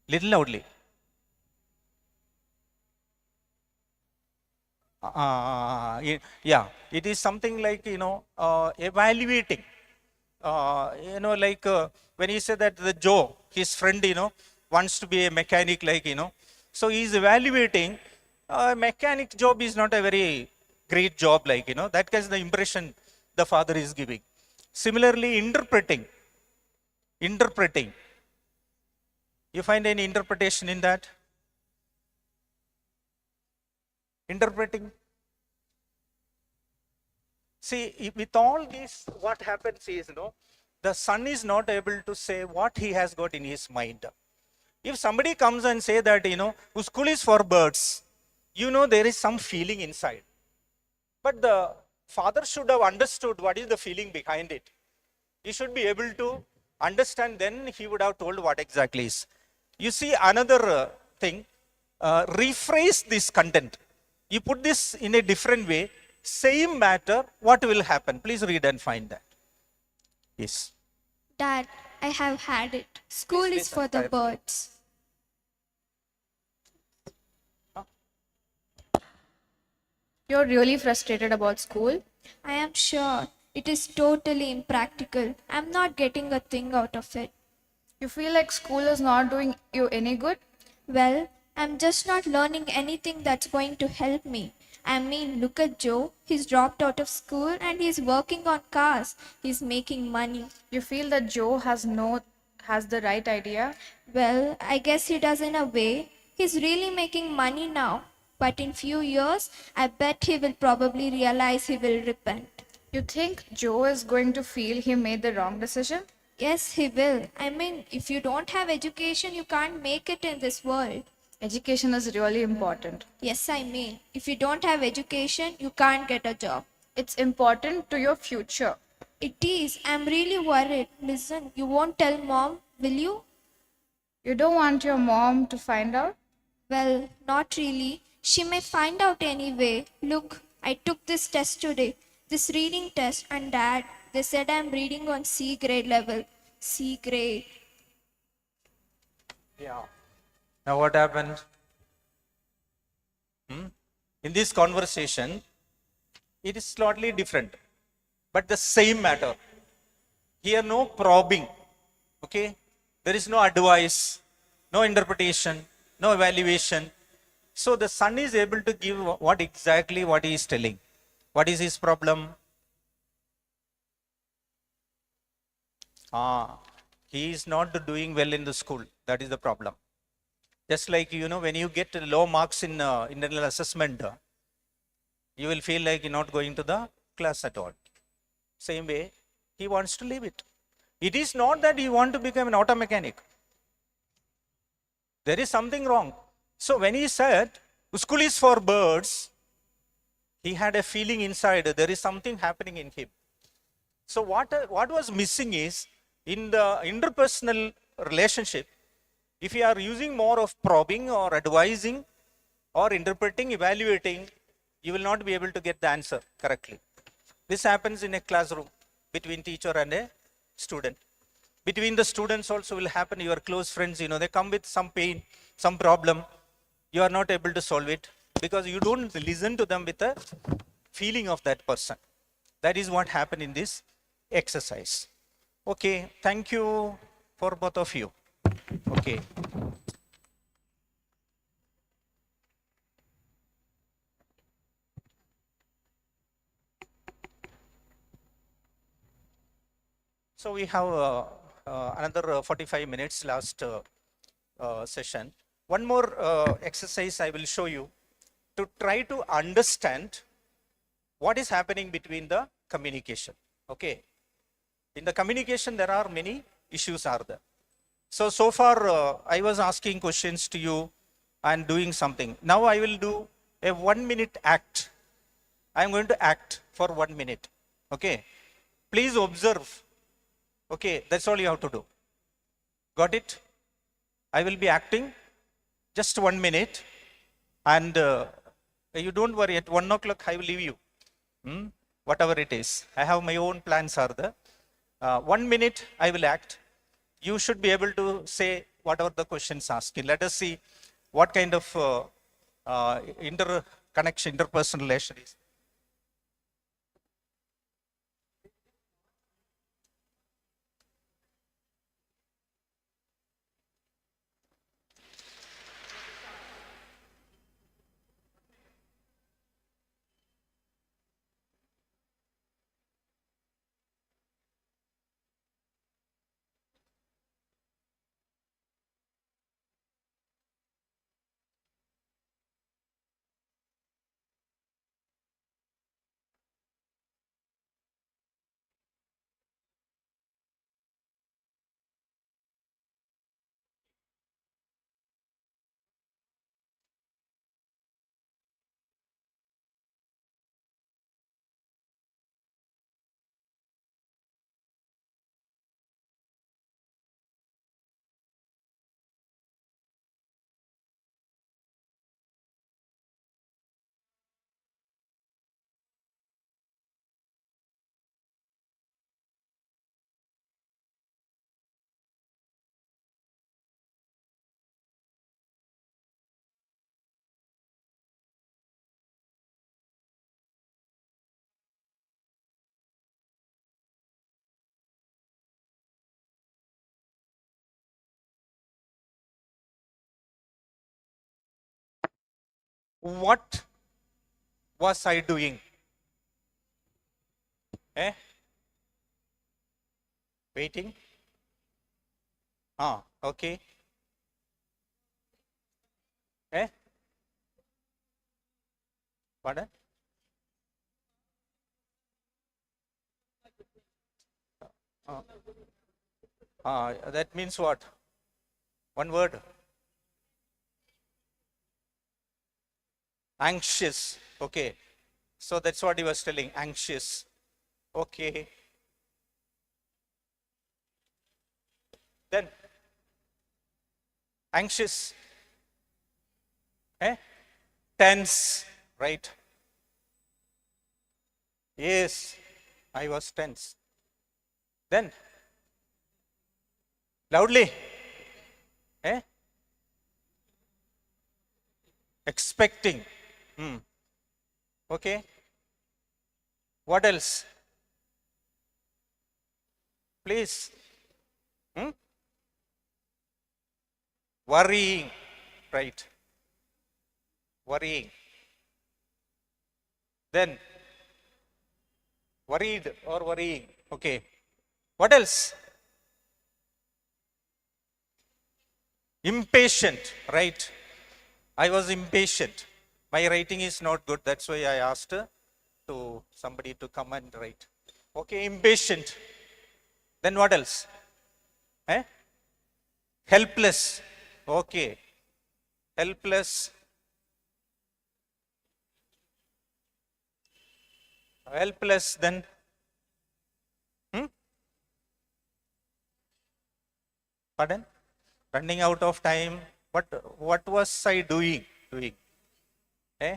Little loudly. Yeah, it is something like, evaluating. When he said that the Joe, his friend, wants to be a mechanic, so he is evaluating. Mechanic job is not a very great job, that is the impression the father is giving. Similarly, interpreting. You find any interpretation in that? Interpreting. See, with all this, what happens is, the son is not able to say what he has got in his mind. If somebody comes and say that, school is for birds, there is some feeling inside. But the father should have understood what is the feeling behind it. He should be able to understand, then he would have told what exactly is. You see another thing, rephrase this content. You put this in a different way, same matter, what will happen? Please read and find that. Yes. Dad, I have had it. School is for the birds. You're really frustrated about school? I am sure it is totally impractical. I'm not getting a thing out of it. You feel like school is not doing you any good? Well, I'm just not learning anything that's going to help me. I mean, look at Joe. He's dropped out of school and he's working on cars. He's making money. You feel that Joe has the right idea? Well, I guess he does in a way. He's really making money now. But in few years, I bet he will probably realize he will repent. You think Joe is going to feel he made the wrong decision? Yes, he will. I mean, if you don't have education, you can't make it in this world. Education is really important. Yes, I mean, if you don't have education, you can't get a job. It's important to your future. It is. I'm really worried. Listen, you won't tell mom, will you? You don't want your mom to find out? Well, not really. She may find out anyway. Look, I took this test today, this reading test, and dad, they said I'm reading on C grade level. C grade. Yeah. Now what happened? In this conversation, it is slightly different, but the same matter. Here no probing, okay? There is no advice, no interpretation, no evaluation. So the son is able to give what exactly what he is telling. What is his problem? He is not doing well in the school. That is the problem. Just like, when you get low marks in internal assessment, you will feel like you're not going to the class at all. Same way, he wants to leave it. It is not that he wants to become an auto mechanic. There is something wrong. So when he said, school is for birds, he had a feeling inside, there is something happening in him. So what was missing is, in the interpersonal relationship, if you are using more of probing or advising or interpreting, evaluating, you will not be able to get the answer correctly. This happens in a classroom between teacher and a student. Between the students also will happen, your close friends, they come with some pain, some problem. You are not able to solve it because you don't listen to them with the feeling of that person. That is what happened in this exercise. Okay, thank you for both of you. Okay. So we have another 45 minutes last session. One more exercise I will show you to try to understand what is happening between the communication. Okay. In the communication, there are many issues are there. So far I was asking questions to you and doing something. Now I will do a 1 minute act. I am going to act for 1 minute. Okay. Please observe. Okay, that's all you have to do. Got it? I will be acting just 1 minute, and you don't worry, at 1 o'clock I will leave you. Whatever it is. I have my own plans are there. 1 minute I will act. You should be able to say whatever the questions asking. Let us see what kind of interconnection, interpersonal relation is. What was I doing? Eh? Waiting? Ah, okay. Eh? Pardon? That means what? One word. Anxious. Okay. So that's what he was telling. Anxious. Okay. Then anxious. Eh? Tense. Right. Yes. I was tense. Then loudly. Eh? Expecting. Okay. What else? Please. Worrying. Right. Worrying. Then worried or worrying. Okay. What else? Impatient. Right. I was impatient. My writing is not good. That's why I asked to somebody to come and write. Okay, impatient. Then what else? Eh? Helpless. Okay. Helpless. Helpless then. Pardon? Running out of time. What was I doing? Eh?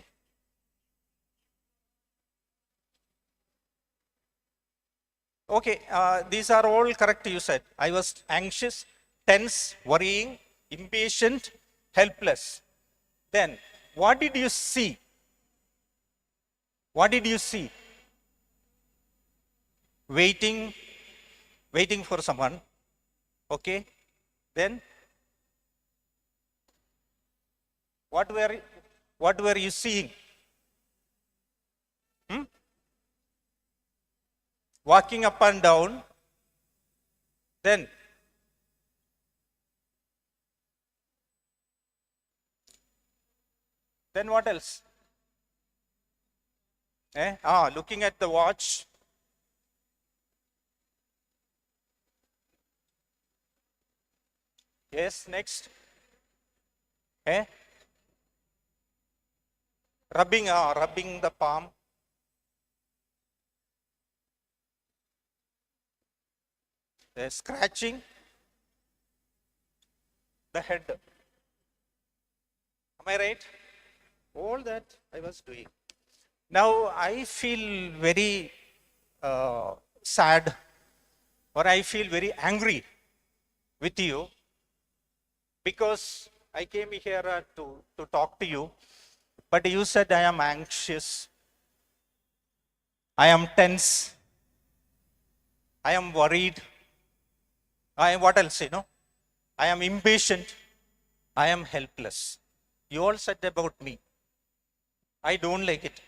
Okay, these are all correct you said. I was anxious, tense, worrying, impatient, helpless. Then, what did you see? What did you see? Waiting for someone. Okay. Then, what were you seeing? Walking up and down. Then what else? Looking at the watch. Yes, next. Rubbing the palm. Scratching the head. Am I right? All that I was doing. Now I feel very sad, or I feel very angry with you, because I came here to talk to you, but you said I am anxious, I am tense, I am worried. What else, I am impatient, I am helpless. You all said about me. I don't like it.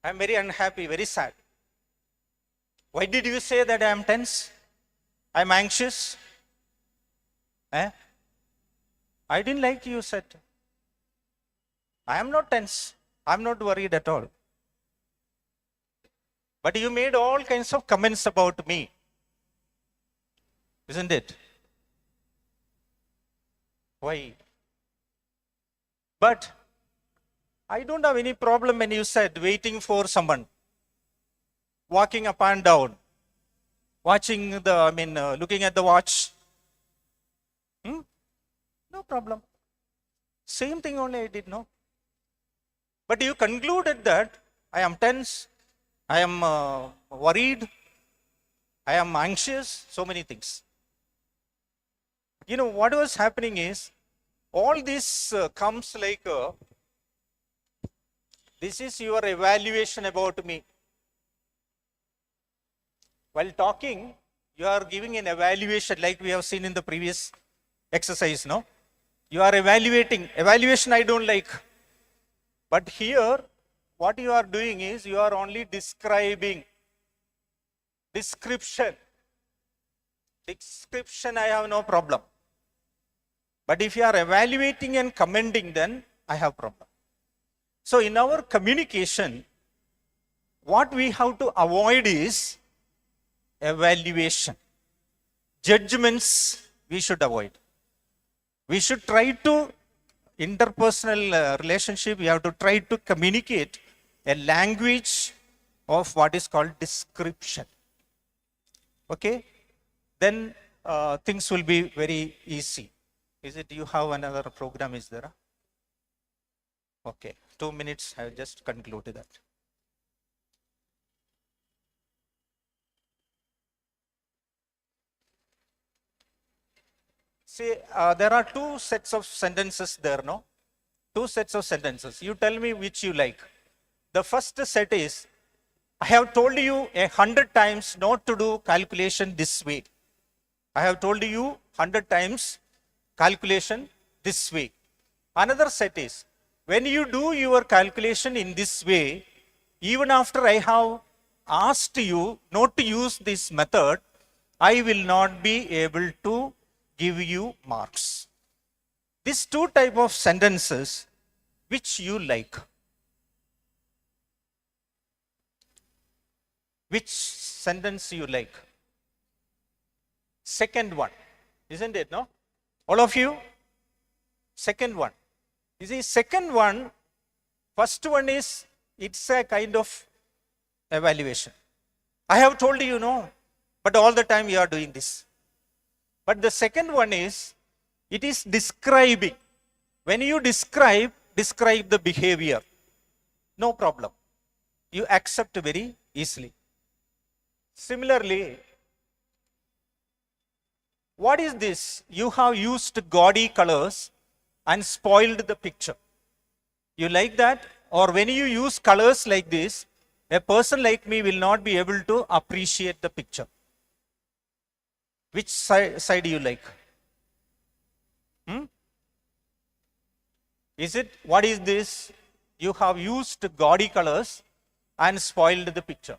I am very unhappy, very sad. Why did you say that I am tense? I am anxious? I didn't like you said. I am not tense. I am not worried at all. But you made all kinds of comments about me. Isn't it? Why? But I don't have any problem when you said waiting for someone, walking up and down, looking at the watch. No problem. Same thing only I did, no? But you concluded that I am tense, I am worried, I am anxious, so many things. What was happening is, all this comes like, this is your evaluation about me. While talking, you are giving an evaluation like we have seen in the previous exercise, no? You are evaluating. Evaluation I don't like. But here, what you are doing is you are only describing. Description. Description, I have no problem. But if you are evaluating and commenting, then I have problem. So in our communication, what we have to avoid is evaluation. Judgments we should avoid. We should try to, interpersonal relationship, we have to try to communicate a language of what is called description. Okay? Then things will be very easy. Is it you have another program, is there? Okay, 2 minutes, I have just concluded that. See, there are two sets of sentences there, no? Two sets of sentences. You tell me which you like. The first set is, I have told you 100 times not to do calculation this way. I have told you 100 times calculation this way. Another set is, when you do your calculation in this way, even after I have asked you not to use this method, I will not be able to give you marks. These two type of sentences, which you like? Which sentence you like? Second one, isn't it, no? All of you? Second one. You see, second one, first one is, it's a kind of evaluation. I have told you, no, but all the time you are doing this. But the second one is, it is describing. When you describe the behavior. No problem. You accept very easily. Similarly, what is this? You have used gaudy colors and spoiled the picture. You like that? Or when you use colors like this, a person like me will not be able to appreciate the picture. Which side you like? Is it, what is this? You have used gaudy colors and spoiled the picture.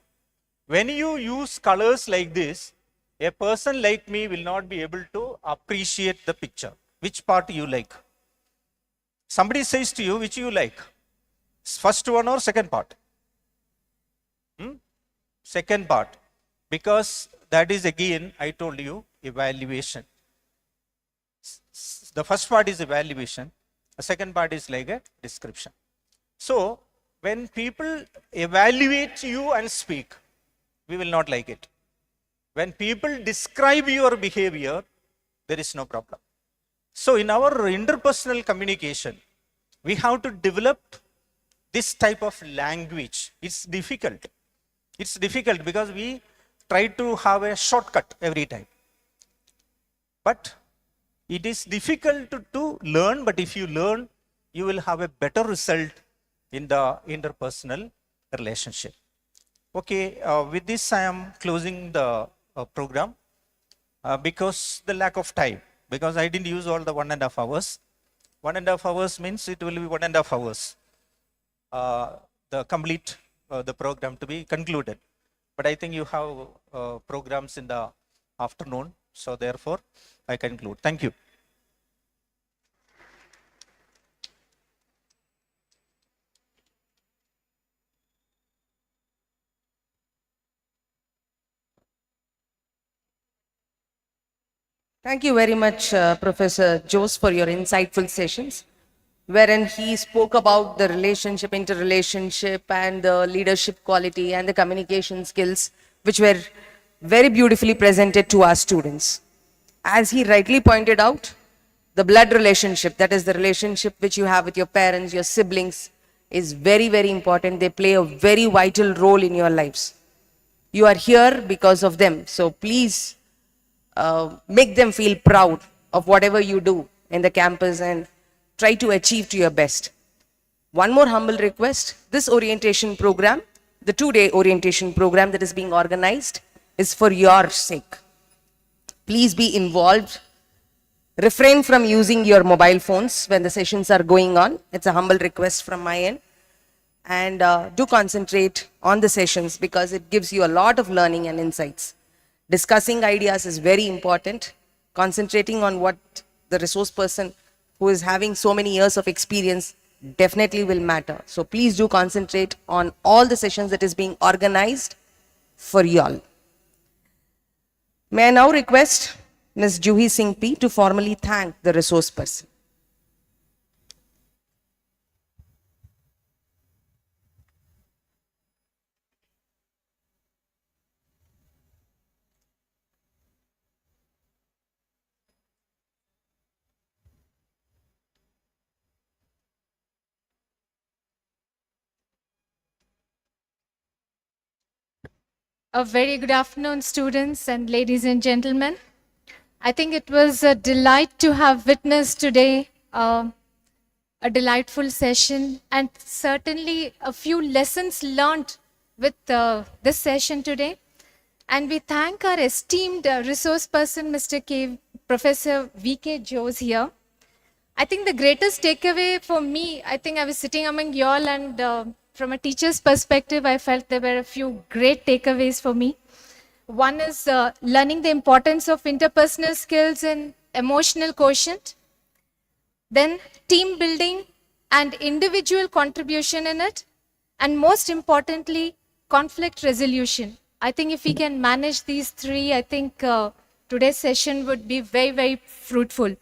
When you use colors like this, a person like me will not be able to appreciate the picture. Which part you like? Somebody says to you, which you like? First one or second part? Second part. Because that is again, I told you, evaluation. The first part is evaluation. The second part is like a description. So, when people evaluate you and speak, we will not like it. When people describe your behavior, there is no problem. So, in our interpersonal communication, we have to develop this type of language. It's difficult. It's difficult because we try to have a shortcut every time. But it is difficult to learn, but if you learn, you will have a better result in the interpersonal relationship. Okay, with this I am closing the program because the lack of time, because I didn't use all the 1.5 hours. 1.5 hours means it will be 1.5 hours, the complete the program to be concluded. But I think you have programs in the afternoon, so therefore I conclude. Thank you. Thank you very much, Professor Jose, for your insightful sessions, wherein he spoke about the relationship, interrelationship, and the leadership quality and the communication skills, which were very beautifully presented to our students. As he rightly pointed out, the blood relationship, that is the relationship which you have with your parents, your siblings, is very, very important. They play a very vital role in your lives. You are here because of them. So please make them feel proud of whatever you do in the campus and try to achieve to your best. One more humble request, this orientation program, the 2-day orientation program that is being organized is for your sake. Please be involved. Refrain from using your mobile phones when the sessions are going on. It's a humble request from my end. and do concentrate on the sessions because it gives you a lot of learning and insights. Discussing ideas is very important. Concentrating on what the resource person who is having so many years of experience definitely will matter. So please do concentrate on all the sessions that is being organized for you all. May I now request Ms. Juhi Singh P to formally thank the resource person. A very good afternoon, students and ladies and gentlemen. I think it was a delight to have witnessed today a delightful session and certainly a few lessons learned with this session today. And we thank our esteemed resource person, Mr. K. Professor V.K. Jose here. I think the greatest takeaway for me, I think I was sitting among you all and from a teacher's perspective, I felt there were a few great takeaways for me. One is learning the importance of interpersonal skills and emotional quotient. Then team building and individual contribution in it. And most importantly, conflict resolution. I think if we can manage these three, I think today's session would be very, very fruitful.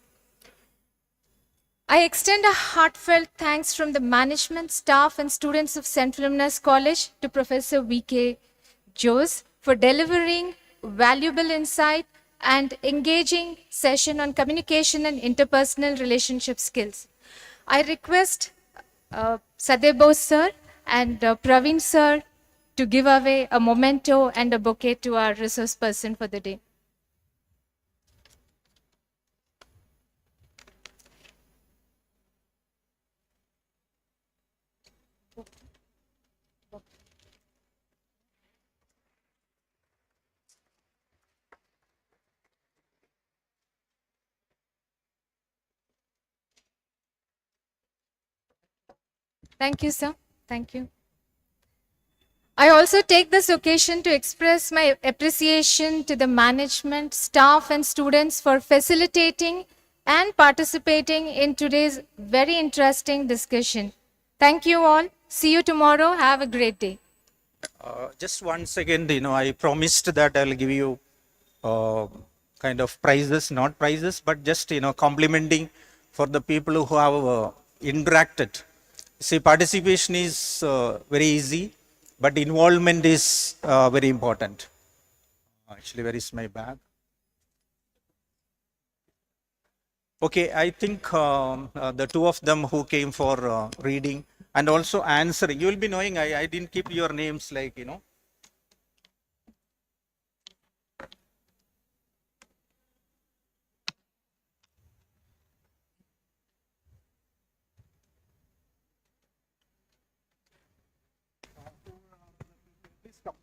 I extend a heartfelt thanks from the management, staff, and students of St. Philomena's College to Professor V.K. Jose for delivering valuable insight and engaging session on communication and interpersonal relationship skills. I request Sadeh Bose sir and Praveen sir to give away a memento and a bouquet to our resource person for the day. Thank you, sir. Thank you. I also take this occasion to express my appreciation to the management, staff, and students for facilitating and participating in today's very interesting discussion. Thank you all. See you tomorrow. Have a great day. Just 1 second, I promised that I'll give you kind of prizes, not prizes, but just, complimenting for the people who have interacted. See, participation is very easy, but involvement is very important. Actually, where is my bag? Okay, I think the two of them who came for reading and also answering, you will be knowing, I didn't keep your names like, Please come.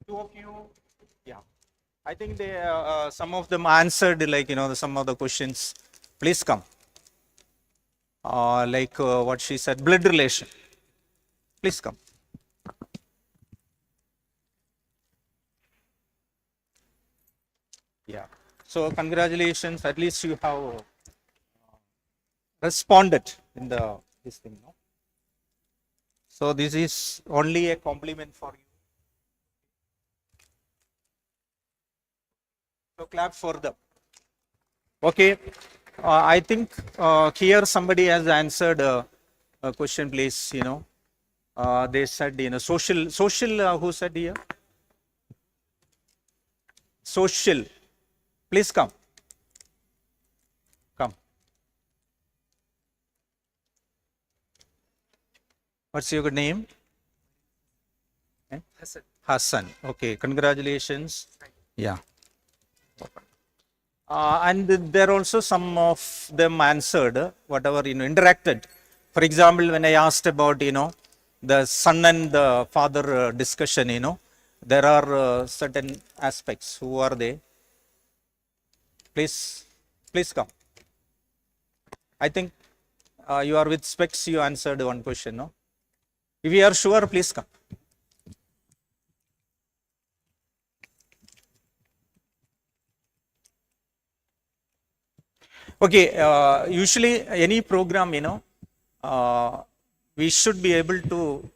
Two of you, yeah. I think they, some of them answered like, some of the questions. Please come. Like what she said, blood relation. Please come. Yeah. So congratulations. At least you have responded in this thing. No? So this is only a compliment for you. So clap for them. Okay. I think here somebody has answered a question, please. They said, social. Who said here? Social. Please come. Come. What's your name? Hassan. Hassan. Okay. Congratulations. Yeah. And there also some of them answered whatever, interacted. For example, when I asked about, the son and the father discussion, there are certain aspects. Who are they? Please come. I think You are with specs, you answered one question, no? If you are sure, please come. Okay, usually any program, we should be able to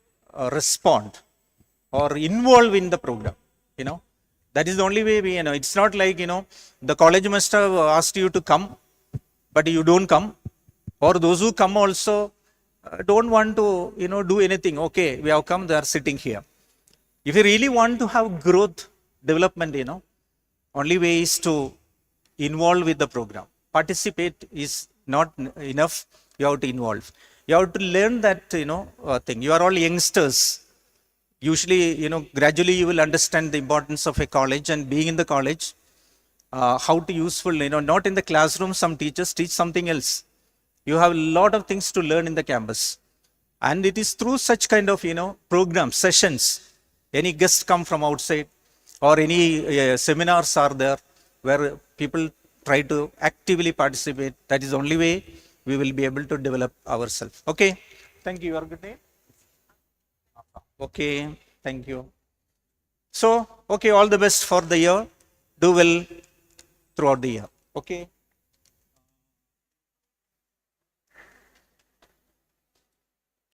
respond or involve in the program, you know. That is the only way we, it's not like, the college must have asked you to come, but you don't come. Or those who come also don't want to, do anything. Okay, we have come, they are sitting here. If you really want to have growth, development, only way is to involve with the program. Participate is not enough. You have to involve. You have to learn that, thing. You are all youngsters. Usually, gradually you will understand the importance of a college and being in the college, how to useful, not in the classroom. Some teachers teach something else. You have a lot of things to learn in the campus. And it is through such kind of, programs, sessions, any guests come from outside or any seminars are there where people try to actively participate. That is the only way we will be able to develop ourselves. Okay. Thank you. Your good name? Okay. Thank you. So, okay, all the best for the year. Do well throughout the year. Okay.